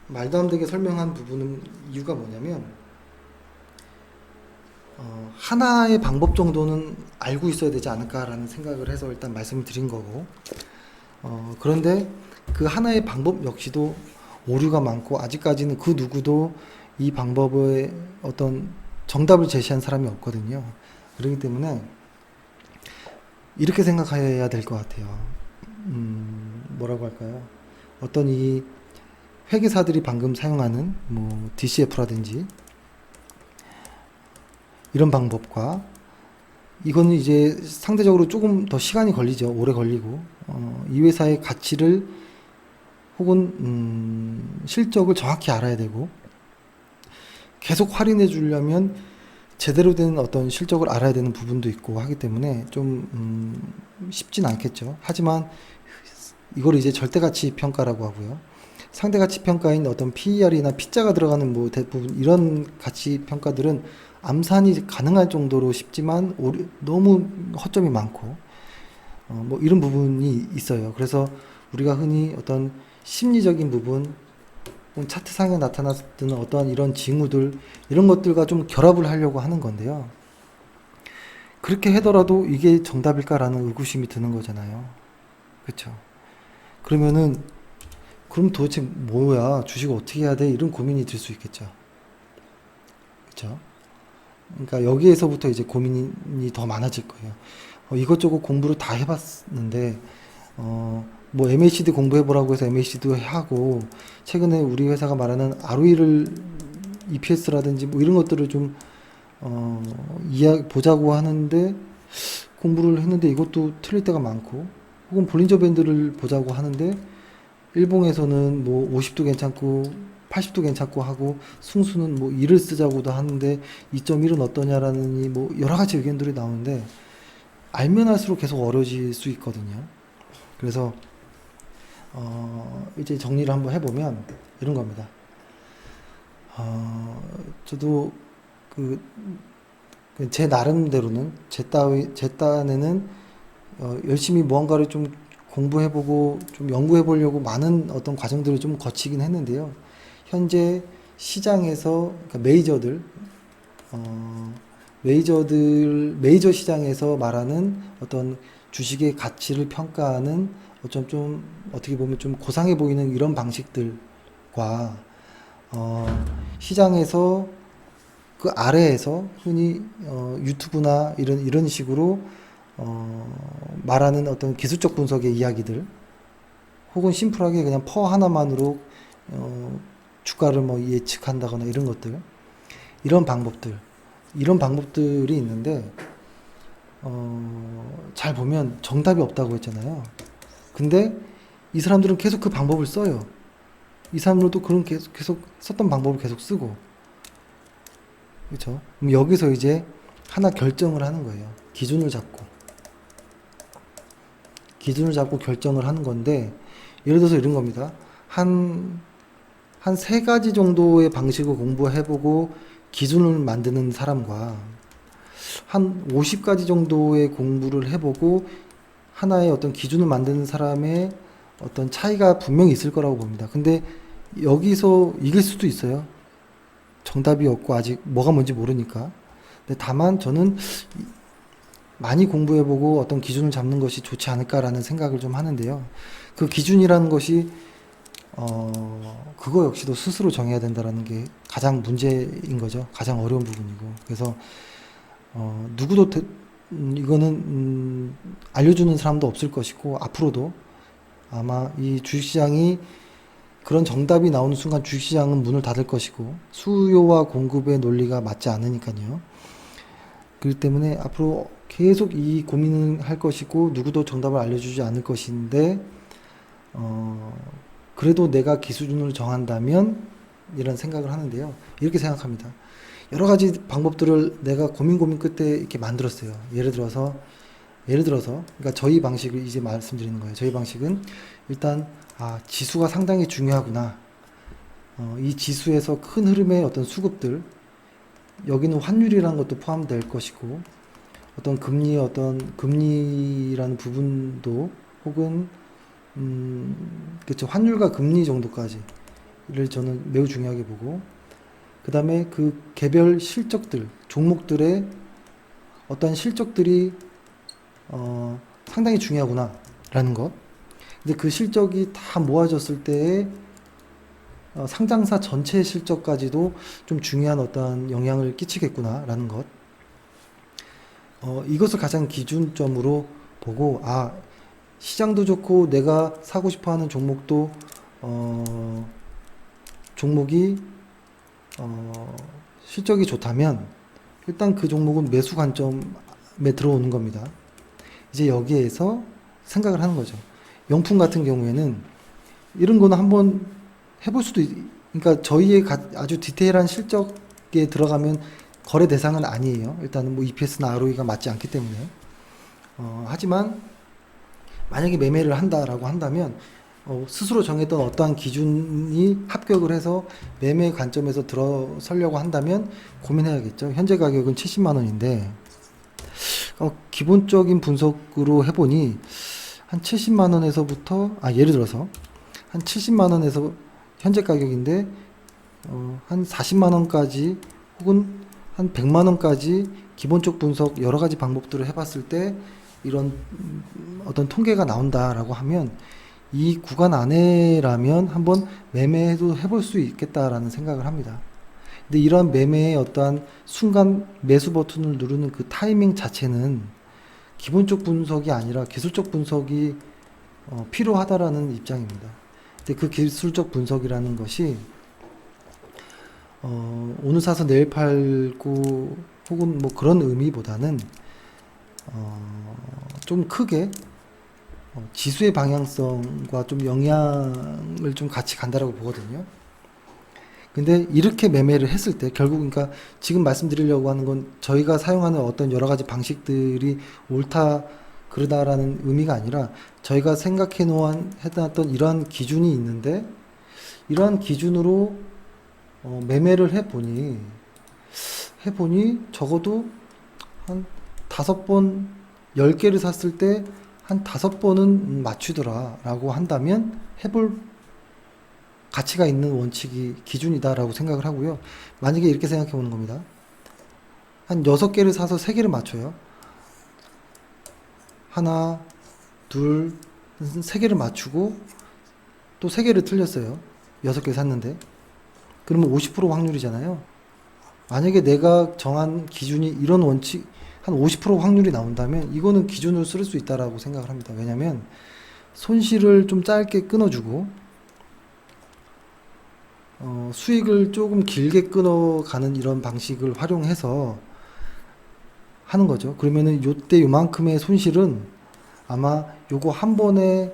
말도 안 되게 설명한 부분은 이유가 뭐냐면, 하나의 방법 정도는 알고 있어야 되지 않을까라는 생각을 해서 일단 말씀을 드린 거고, 그런데 그 하나의 방법 역시도 오류가 많고 아직까지는 그 누구도 이 방법의 어떤 정답을 제시한 사람이 없거든요. 그렇기 때문에 이렇게 생각해야 될 것 같아요. 뭐라고 할까요? 어떤 이 회계사들이 방금 사용하는 뭐 DCF라든지 이런 방법과, 이거는 이제 상대적으로 조금 더 시간이 걸리죠. 오래 걸리고, 이 회사의 가치를 혹은 실적을 정확히 알아야 되고, 계속 할인해 주려면 제대로 된 어떤 실적을 알아야 되는 부분도 있고 하기 때문에 좀 쉽진 않겠죠. 하지만 이걸 이제 절대가치 평가라고 하고요. 상대가치 평가인 어떤 PER이나 P자가 들어가는 뭐 대부분 이런 가치 평가들은 암산이 가능할 정도로 쉽지만 너무 허점이 많고 뭐 이런 부분이 있어요. 그래서 우리가 흔히 어떤 심리적인 부분, 차트상에 나타났던 어떠한 이런 징후들, 이런 것들과 좀 결합을 하려고 하는 건데요. 그렇게 하더라도 이게 정답일까라는 의구심이 드는 거잖아요. 그렇죠? 그러면은 그럼 도대체 뭐야, 주식을 어떻게 해야 돼? 이런 고민이 들 수 있겠죠. 그렇죠? 그러니까 여기에서부터 이제 고민이 더 많아질 거예요. 이것저것 공부를 다 해봤는데 뭐 MACD 공부해보라고 해서 MACD도 하고, 최근에 우리 회사가 말하는 ROE를 EPS라든지 뭐 이런 것들을 좀 보자고 하는데 공부를 했는데 이것도 틀릴 때가 많고, 혹은 볼린저 밴드를 보자고 하는데 일봉에서는 뭐 50도 괜찮고 80도 괜찮고 하고, 승수는 뭐 1을 쓰자고도 하는데 2.1은 어떠냐라는 뭐 여러 가지 의견들이 나오는데 알면 할수록 계속 어려워질 수 있거든요. 그래서 이제 정리를 한번 해보면 이런 겁니다. 저도 제 나름대로는 제 딴에는 열심히 무언가를 좀 공부해보고 좀 연구해보려고 많은 어떤 과정들을 좀 거치긴 했는데요. 현재 시장에서, 그러니까 메이저 시장에서 말하는 어떤 주식의 가치를 평가하는 좀 어떻게 보면 좀 고상해 보이는 이런 방식들과 시장에서 그 아래에서 흔히 유튜브나 이런 식으로 말하는 어떤 기술적 분석의 이야기들, 혹은 심플하게 그냥 퍼 하나만으로 주가를 뭐 예측한다거나 이런 것들, 이런 방법들이 있는데 잘 보면 정답이 없다고 했잖아요. 근데 이 사람들은 계속 그 방법을 써요. 이 사람들도 그런 계속 썼던 방법을 계속 쓰고, 그렇죠? 그럼 여기서 이제 하나 결정을 하는 거예요. 기준을 잡고 결정을 하는 건데, 예를 들어서 이런 겁니다. 한 세 가지 정도의 방식을 공부해보고 기준을 만드는 사람과 한 50가지 정도의 공부를 해보고 하나의 어떤 기준을 만드는 사람의 어떤 차이가 분명히 있을 거라고 봅니다. 근데 여기서 이길 수도 있어요. 정답이 없고 아직 뭐가 뭔지 모르니까. 근데 다만 저는 많이 공부해보고 어떤 기준을 잡는 것이 좋지 않을까라는 생각을 좀 하는데요. 그 기준이라는 것이 그거 역시도 스스로 정해야 된다라는 게 가장 문제인 거죠. 가장 어려운 부분이고. 그래서 누구도 이거는 알려주는 사람도 없을 것이고 앞으로도 아마 이 주식시장이 그런 정답이 나오는 순간 주식시장은 문을 닫을 것이고 수요와 공급의 논리가 맞지 않으니까요. 그렇기 때문에 앞으로 계속 이 고민을 할 것이고 누구도 정답을 알려주지 않을 것인데 그래도 내가 기준을 정한다면 이런 생각을 하는데요. 이렇게 생각합니다. 여러 가지 방법들을 내가 고민 끝에 이렇게 만들었어요. 그러니까 저희 방식을 이제 말씀드리는 거예요. 저희 방식은 일단 지수가 상당히 중요하구나. 이 지수에서 큰 흐름의 어떤 수급들, 여기는 환율이라는 것도 포함될 것이고, 어떤 금리라는 부분도 혹은 그렇죠. 환율과 금리 정도까지를 저는 매우 중요하게 보고, 그 다음에 그 개별 실적들, 종목들의 어떤 실적들이 상당히 중요하구나라는 것. 근데 그 실적이 다 모아졌을 때에 상장사 전체 실적까지도 좀 중요한 어떤 영향을 끼치겠구나라는 것. 이것을 가장 기준점으로 보고, 시장도 좋고 내가 사고 싶어 하는 종목도, 종목이, 실적이 좋다면, 일단 그 종목은 매수 관점에 들어오는 겁니다. 이제 여기에서 생각을 하는 거죠. 용품 같은 경우에는 이런 거는 한번 해볼 수도 그러니까 저희의 아주 디테일한 실적에 들어가면 거래 대상은 아니에요. 일단은 뭐 EPS나 ROE가 맞지 않기 때문에. 하지만 만약에 매매를 한다라고 한다면 스스로 정했던 어떠한 기준이 합격을 해서 매매 관점에서 들어서려고 한다면 고민해야겠죠. 현재 가격은 70만 원인데 기본적인 분석으로 해보니 한 70만 원에서부터 예를 들어서 한 70만 원에서 현재 가격인데 한 40만 원까지 혹은 한 100만 원까지 기본적 분석 여러 가지 방법들을 해봤을 때 이런 어떤 통계가 나온다라고 하면 이 구간 안에라면 한번 매매도 해볼 수 있겠다라는 생각을 합니다. 근데 이런 매매의 어떠한 순간 매수 버튼을 누르는 그 타이밍 자체는 기본적 분석이 아니라 기술적 분석이 필요하다라는 입장입니다. 근데 그 기술적 분석이라는 것이 오늘 사서 내일 팔고 혹은 뭐 그런 의미보다는 좀 크게 지수의 방향성과 좀 영향을 좀 같이 간다라고 보거든요. 근데 이렇게 매매를 했을 때 결국 그러니까 지금 말씀드리려고 하는 건 저희가 사용하는 어떤 여러 가지 방식들이 옳다 그러다라는 의미가 아니라 저희가 생각해 해놨던 이러한 기준이 있는데 이러한 기준으로 매매를 해보니 적어도 한 5번 10개를 샀을 때 한 5번은 맞추더라 라고 한다면 해볼 가치가 있는 원칙이 기준이다라고 생각을 하고요. 만약에 이렇게 생각해 보는 겁니다. 한 6개를 사서 3개를 맞춰요. 하나, 둘, 3개를 맞추고 또 3개를 틀렸어요. 6개 샀는데. 그러면 50% 확률이잖아요. 만약에 내가 정한 기준이 이런 원칙, 한 50% 확률이 나온다면 이거는 기준으로 쓸 수 있다라고 생각을 합니다. 왜냐면 손실을 좀 짧게 끊어주고 수익을 조금 길게 끊어가는 이런 방식을 활용해서 하는 거죠. 그러면은 요때 요만큼의 손실은 아마 요거 한 번에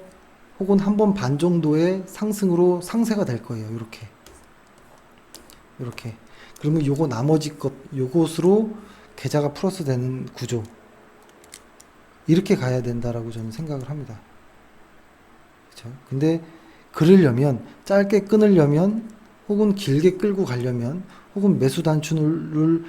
혹은 한 번 반 정도의 상승으로 상쇄가 될 거예요. 이렇게. 그러면 요거 나머지 요것으로 계좌가 플러스 되는 구조. 이렇게 가야 된다라고 저는 생각을 합니다. 그렇죠? 근데 그러려면 짧게 끊으려면 혹은 길게 끌고 가려면 혹은 매수 단추를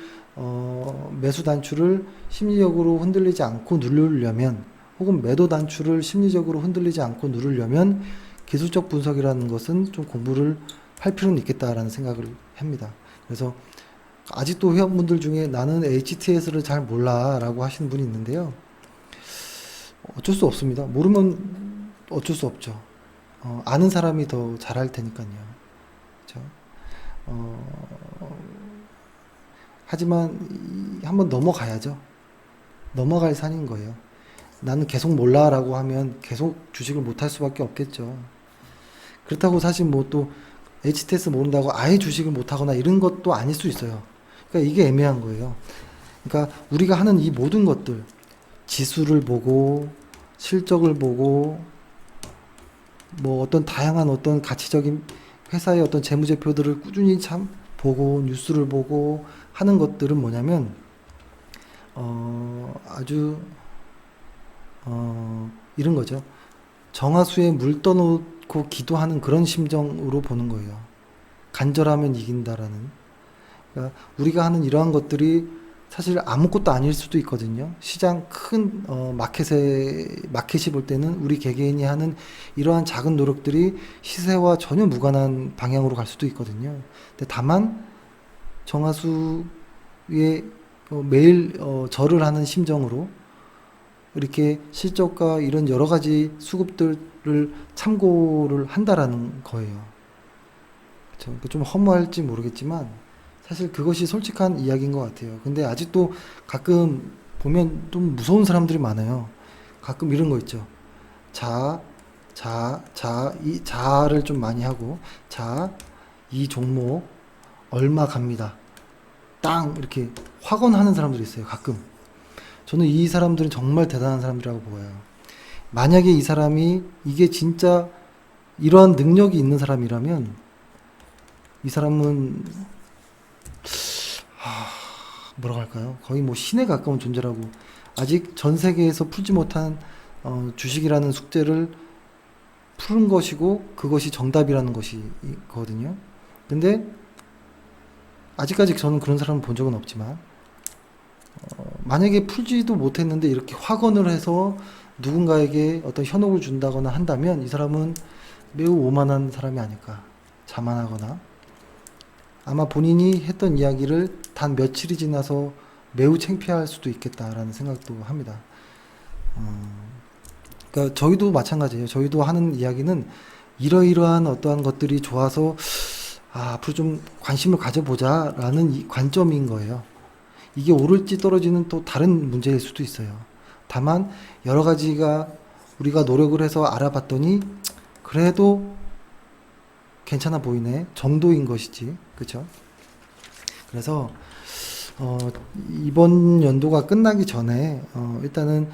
심리적으로 흔들리지 않고 누르려면 혹은 매도 단추를 심리적으로 흔들리지 않고 누르려면 기술적 분석이라는 것은 좀 공부를 할 필요는 있겠다라는 생각을 합니다. 그래서 아직도 회원분들 중에 나는 HTS를 잘 몰라 라고 하시는 분이 있는데요. 어쩔 수 없습니다. 모르면 어쩔 수 없죠. 아는 사람이 더 잘할 테니까요. 그렇죠? 하지만 한번 넘어가야죠. 넘어갈 산인 거예요. 나는 계속 몰라라고 하면 계속 주식을 못 할 수밖에 없겠죠. 그렇다고 사실 뭐 또 HTS 모른다고 아예 주식을 못 하거나 이런 것도 아닐 수 있어요. 그러니까 이게 애매한 거예요. 그러니까 우리가 하는 이 모든 것들, 지수를 보고 실적을 보고 뭐 어떤 다양한 어떤 가치적인 회사의 어떤 재무제표들을 꾸준히 참 보고 뉴스를 보고 하는 것들은 뭐냐면 아주 이런 거죠. 정화수에 물 떠놓고 기도하는 그런 심정으로 보는 거예요. 간절하면 이긴다라는. 그러니까 우리가 하는 이러한 것들이 사실 아무것도 아닐 수도 있거든요. 시장 큰 마켓이 볼 때는 우리 개개인이 하는 이러한 작은 노력들이 시세와 전혀 무관한 방향으로 갈 수도 있거든요. 근데 다만 정하수의 매일 절을 하는 심정으로 이렇게 실적과 이런 여러 가지 수급들을 참고를 한다라는 거예요. 그렇죠? 좀 허무할지 모르겠지만 사실 그것이 솔직한 이야기인 것 같아요. 근데 아직도 가끔 보면 좀 무서운 사람들이 많아요. 가끔 이런 거 있죠. 이 자를 좀 많이 하고, 이 종목 얼마 갑니다. 땅! 이렇게 확언하는 사람들이 있어요. 가끔. 저는 이 사람들은 정말 대단한 사람들이라고 보여요. 만약에 이 사람이 이게 진짜 이러한 능력이 있는 사람이라면 이 사람은 뭐라고 할까요? 거의 뭐 신에 가까운 존재라고. 아직 전 세계에서 풀지 못한 주식이라는 숙제를 푸는 것이고 그것이 정답이라는 것이거든요. 근데 아직까지 저는 그런 사람을 본 적은 없지만 만약에 풀지도 못했는데 이렇게 확언을 해서 누군가에게 어떤 현혹을 준다거나 한다면 이 사람은 매우 오만한 사람이 아닐까. 자만하거나 아마 본인이 했던 이야기를 단 며칠이 지나서 매우 창피할 수도 있겠다라는 생각도 합니다. 그러니까 저희도 마찬가지예요. 저희도 하는 이야기는 이러이러한 어떠한 것들이 좋아서 앞으로 좀 관심을 가져보자라는 이 관점인 거예요. 이게 오를지 떨어지는 또 다른 문제일 수도 있어요. 다만 여러 가지가 우리가 노력을 해서 알아봤더니 그래도 괜찮아 보이네 정도인 것이지, 그렇죠? 그래서 이번 연도가 끝나기 전에 일단은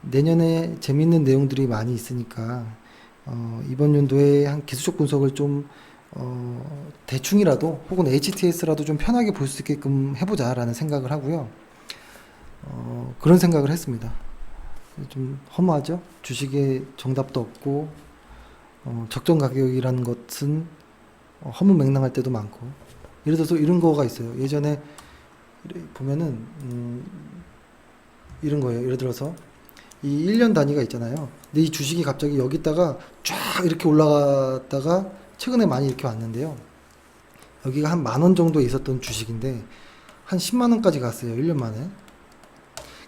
내년에 재밌는 내용들이 많이 있으니까 이번 연도에 한 기술적 분석을 좀 대충이라도 혹은 HTS라도 좀 편하게 볼 수 있게끔 해보자라는 생각을 하고요. 그런 생각을 했습니다. 좀 허무하죠? 주식에 정답도 없고 적정 가격이라는 것은 허무맹랑할 때도 많고. 예를 들어서 이런 거가 있어요. 예전에 보면은 이런 거예요. 예를 들어서 이 1년 단위가 있잖아요. 근데 이 주식이 갑자기 여기다가 쫙 이렇게 올라갔다가 최근에 많이 이렇게 왔는데요. 여기가 한 10,000원 정도 있었던 주식인데 한 10만 원까지 갔어요. 1년 만에.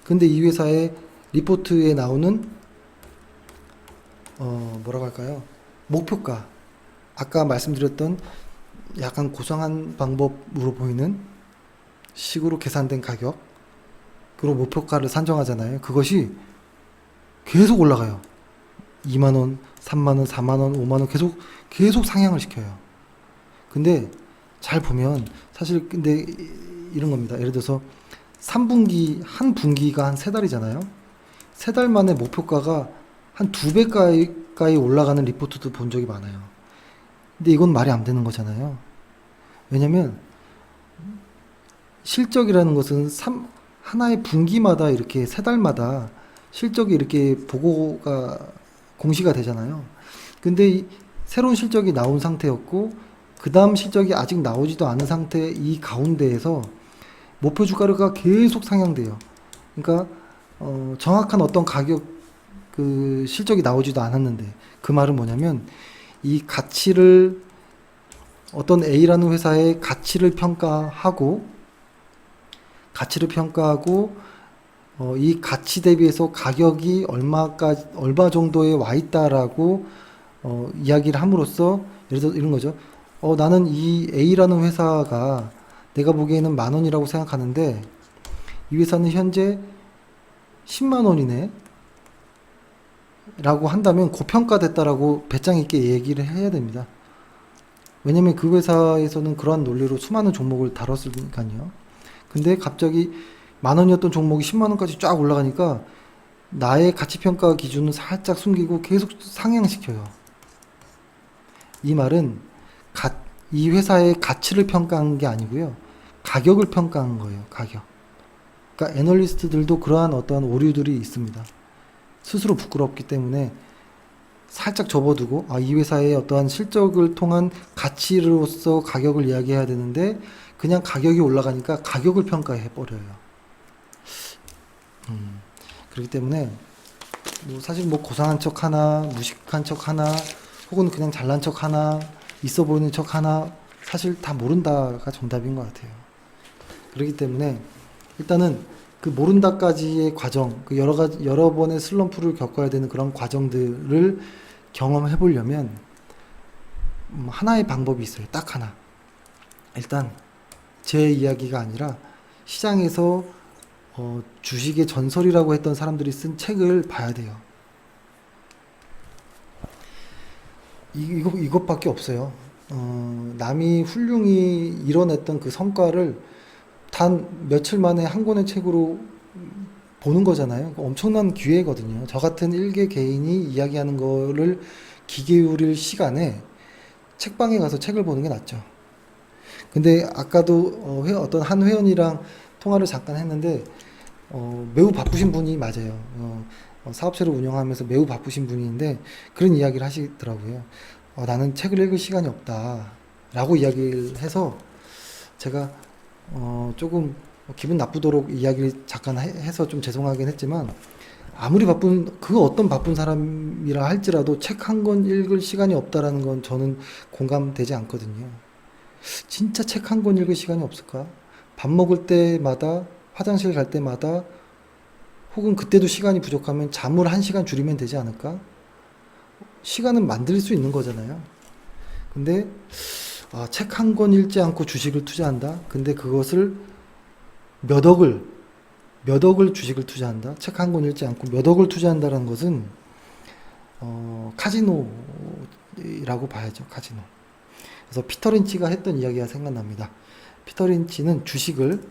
근데 이 회사의 리포트에 나오는 뭐라고 할까요? 목표가 아까 말씀드렸던 약간 고상한 방법으로 보이는 식으로 계산된 가격으로 목표가를 산정하잖아요. 그것이 계속 올라가요. 2만 원, 3만 원, 4만 원, 5만 원 계속 상향을 시켜요. 근데 잘 보면 사실 근데 이런 겁니다. 예를 들어서 3분기 한 분기가 한 3달이잖아요. 3달 만에 목표가가 한 2배 가까이 올라가는 리포트도 본 적이 많아요. 근데 이건 말이 안 되는 거잖아요. 왜냐면 실적이라는 것은 하나의 분기마다 이렇게 3달마다 실적이 이렇게 보고가 공시가 되잖아요. 근데 새로운 실적이 나온 상태였고 그 다음 실적이 아직 나오지도 않은 상태 이 가운데에서 목표 주가가 계속 상향돼요. 그러니까 정확한 어떤 가격 그 실적이 나오지도 않았는데 그 말은 뭐냐면 이 가치를 어떤 A라는 회사의 가치를 평가하고 이 가치 대비해서 가격이 얼마 정도에 와 있다라고 이야기를 함으로써 예를 들어 이런 거죠. 나는 이 A라는 회사가 내가 보기에는 10,000원이라고 생각하는데 이 회사는 현재 10만 원이네 라고 한다면 고평가됐다라고 배짱 있게 얘기를 해야 됩니다. 왜냐면 그 회사에서는 그러한 논리로 수많은 종목을 다뤘으니까요. 근데 갑자기 10,000원이었던 종목이 10만 원까지 쫙 올라가니까 나의 가치평가 기준은 살짝 숨기고 계속 상향시켜요. 이 말은 이 회사의 가치를 평가한 게 아니고요. 가격을 평가한 거예요. 가격. 그러니까 애널리스트들도 그러한 어떠한 오류들이 있습니다. 스스로 부끄럽기 때문에 살짝 접어두고 이 회사의 어떠한 실적을 통한 가치로서 가격을 이야기해야 되는데 그냥 가격이 올라가니까 가격을 평가해 버려요. 그렇기 때문에 사실 고상한 척 하나, 무식한 척 하나, 혹은 그냥 잘난 척 하나, 있어 보이는 척 하나, 사실 다 모른다가 정답인 것 같아요. 그렇기 때문에 일단은 그 모른다까지의 과정, 그 여러 번의 슬럼프를 겪어야 되는 그런 과정들을 경험해 보려면 하나의 방법이 있어요. 딱 하나. 일단 제 이야기가 아니라 시장에서 주식의 전설이라고 했던 사람들이 쓴 책을 봐야 돼요. 이것밖에 없어요. 남이 훌륭히 이뤄냈던 그 성과를 단 며칠 만에 한 권의 책으로 보는 거잖아요. 엄청난 기회거든요. 저 같은 일개 개인이 이야기하는 거를 귀 기울일 시간에 책방에 가서 책을 보는 게 낫죠. 근데 아까도 어떤 한 회원이랑 통화를 잠깐 했는데 매우 바쁘신 분이 맞아요. 사업체를 운영하면서 매우 바쁘신 분인데 그런 이야기를 하시더라고요. 나는 책을 읽을 시간이 없다 라고 이야기를 해서 제가 조금 기분 나쁘도록 이야기를 잠깐 해서 좀 죄송하긴 했지만 아무리 그 어떤 바쁜 사람이라 할지라도 책 한 권 읽을 시간이 없다라는 건 저는 공감되지 않거든요. 진짜 책 한 권 읽을 시간이 없을까? 밥 먹을 때마다, 화장실 갈 때마다, 혹은 그때도 시간이 부족하면 잠을 1시간 줄이면 되지 않을까? 시간은 만들 수 있는 거잖아요. 근데 책 한 권 읽지 않고 주식을 투자한다? 근데 그것을 몇 억을 주식을 투자한다? 책 한 권 읽지 않고 몇 억을 투자한다는 것은 카지노라고 봐야죠. 카지노. 그래서 피터 린치가 했던 이야기가 생각납니다. 피터 린치는 주식을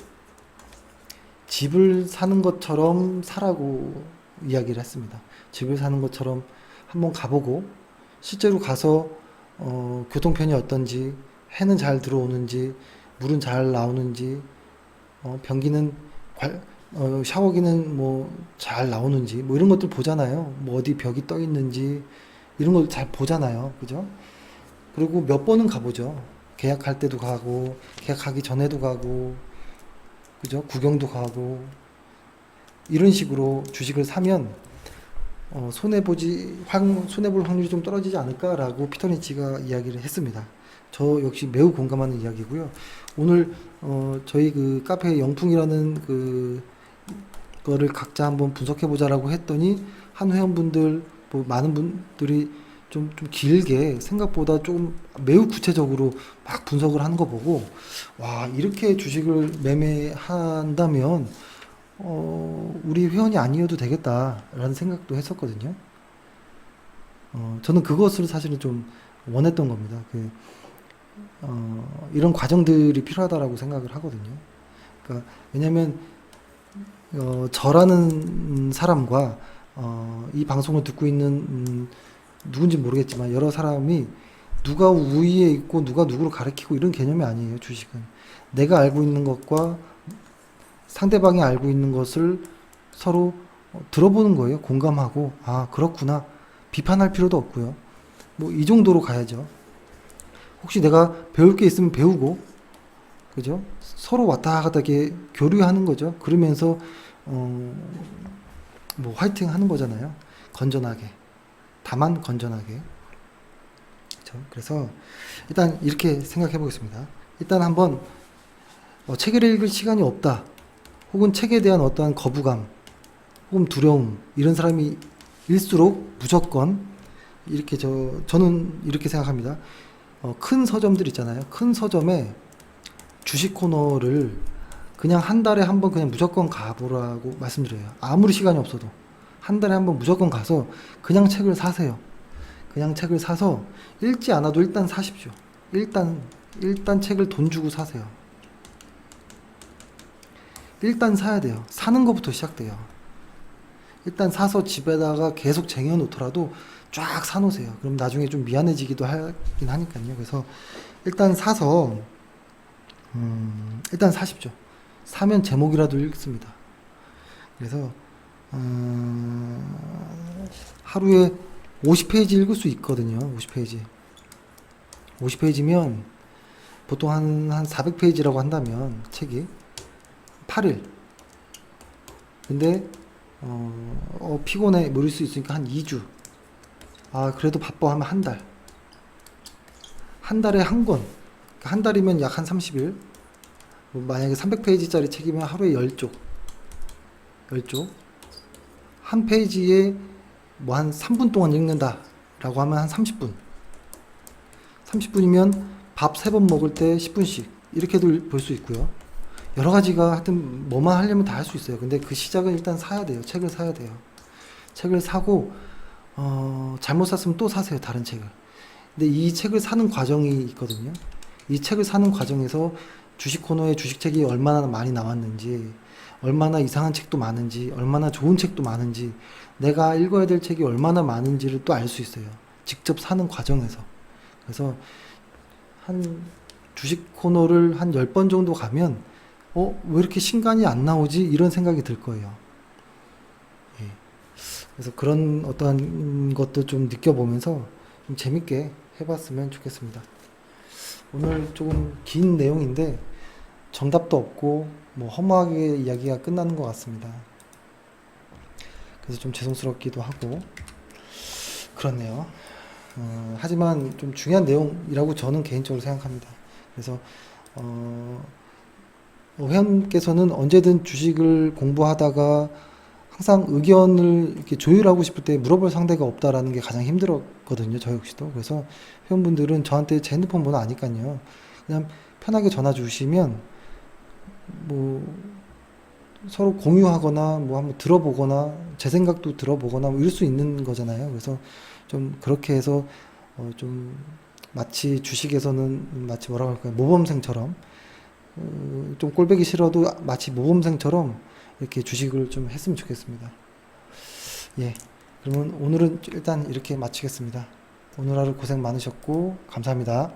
집을 사는 것처럼 사라고 이야기를 했습니다. 집을 사는 것처럼 한번 가보고 실제로 가서 교통편이 어떤지, 해는 잘 들어오는지, 물은 잘 나오는지, 변기는 샤워기는 잘 나오는지 이런 것들 보잖아요. 어디 벽이 떠 있는지 이런 걸 잘 보잖아요. 그죠? 그리고 몇 번은 가보죠. 계약할 때도 가고, 계약하기 전에도 가고, 그죠? 구경도 가고, 이런 식으로 주식을 사면, 손해볼 확률이 좀 떨어지지 않을까라고 피터 린치가 이야기를 했습니다. 저 역시 매우 공감하는 이야기고요. 오늘, 저희 그 카페 영풍이라는 거를 각자 한번 분석해보자라고 했더니, 한 회원분들, 많은 분들이 좀 길게 생각보다 좀 매우 구체적으로 막 분석을 하는 거 보고 와 이렇게 주식을 매매한다면 우리 회원이 아니어도 되겠다라는 생각도 했었거든요. 저는 그것을 사실은 좀 원했던 겁니다. 이런 과정들이 필요하다라고 생각을 하거든요. 그러니까 왜냐하면 저라는 사람과 이 방송을 듣고 있는 누군지 모르겠지만 여러 사람이 누가 우위에 있고 누가 누구를 가리키고 이런 개념이 아니에요. 주식은 내가 알고 있는 것과 상대방이 알고 있는 것을 서로 들어보는 거예요. 공감하고 그렇구나 비판할 필요도 없고요. 이 정도로 가야죠. 혹시 내가 배울 게 있으면 배우고 그죠? 서로 왔다 갔다 이렇게 교류하는 거죠. 그러면서 화이팅 하는 거잖아요. 건전하게. 다만 건전하게. 그렇죠? 그래서 일단 이렇게 생각해 보겠습니다. 일단 한번 책을 읽을 시간이 없다. 혹은 책에 대한 어떠한 거부감, 혹은 두려움 이런 사람이 일수록 무조건 이렇게 저는 이렇게 생각합니다. 큰 서점들 있잖아요. 큰 서점에 주식 코너를 그냥 한 달에 한 번 그냥 무조건 가보라고 말씀드려요. 아무리 시간이 없어도 한 달에 한 번 무조건 가서 그냥 책을 사세요. 그냥 책을 사서 읽지 않아도 일단 사십시오. 일단 책을 돈 주고 사세요. 일단 사야 돼요. 사는 것부터 시작돼요. 일단 사서 집에다가 계속 쟁여놓더라도 쫙 사놓으세요. 그럼 나중에 좀 미안해지기도 하긴 하니까요. 그래서 일단 사서 일단 사십시오. 사면 제목이라도 읽습니다. 그래서 하루에 50페이지 읽을 수 있거든요. 50페이지. 50페이지면 보통 한 400페이지라고 한다면 책이 8일. 근데 피곤해 모를 수 있으니까 한 2주. 아 그래도 바빠 하면 한 달. 한 달에 한 권. 한 달이면 약 한 30일. 만약에 300페이지짜리 책이면 하루에 10쪽. 10쪽. 한 페이지에 뭐 한 3분 동안 읽는다 라고 하면 한 30분. 30분이면 밥 3번 먹을 때 10분씩 이렇게도 볼 수 있고요. 여러 가지가 하여튼 뭐만 하려면 다 할 수 있어요. 근데 그 시작은 일단 사야 돼요. 책을 사야 돼요. 책을 사고 잘못 샀으면 또 사세요. 다른 책을. 근데 이 책을 사는 과정이 있거든요. 이 책을 사는 과정에서 주식 코너에 주식책이 얼마나 많이 나왔는지, 얼마나 이상한 책도 많은지, 얼마나 좋은 책도 많은지, 내가 읽어야 될 책이 얼마나 많은지를 또 알 수 있어요. 직접 사는 과정에서. 그래서 한 주식 코너를 한 10번 정도 가면 왜 이렇게 신간이 안 나오지? 이런 생각이 들 거예요. 예. 그래서 그런 어떠한 것도 좀 느껴보면서 좀 재밌게 해봤으면 좋겠습니다. 오늘 조금 긴 내용인데 정답도 없고 뭐 허무하게 이야기가 끝나는 것 같습니다. 그래서 좀 죄송스럽기도 하고 그렇네요. 하지만 좀 중요한 내용이라고 저는 개인적으로 생각합니다. 그래서 회원께서는 언제든 주식을 공부하다가 항상 의견을 이렇게 조율하고 싶을 때 물어볼 상대가 없다라는 게 가장 힘들었거든요. 저 역시도. 그래서 회원분들은 저한테 제 핸드폰 번호 아니까요. 그냥 편하게 전화 주시면 뭐 서로 공유하거나 뭐 한번 들어보거나 제 생각도 들어보거나 뭐 이럴 수 있는 거잖아요. 그래서 좀 그렇게 해서 좀 마치 주식에서는 마치 뭐라고 할까요? 모범생처럼 좀 꼴보기 싫어도 마치 모범생처럼 이렇게 주식을 좀 했으면 좋겠습니다. 예. 그러면 오늘은 일단 이렇게 마치겠습니다. 오늘 하루 고생 많으셨고 감사합니다.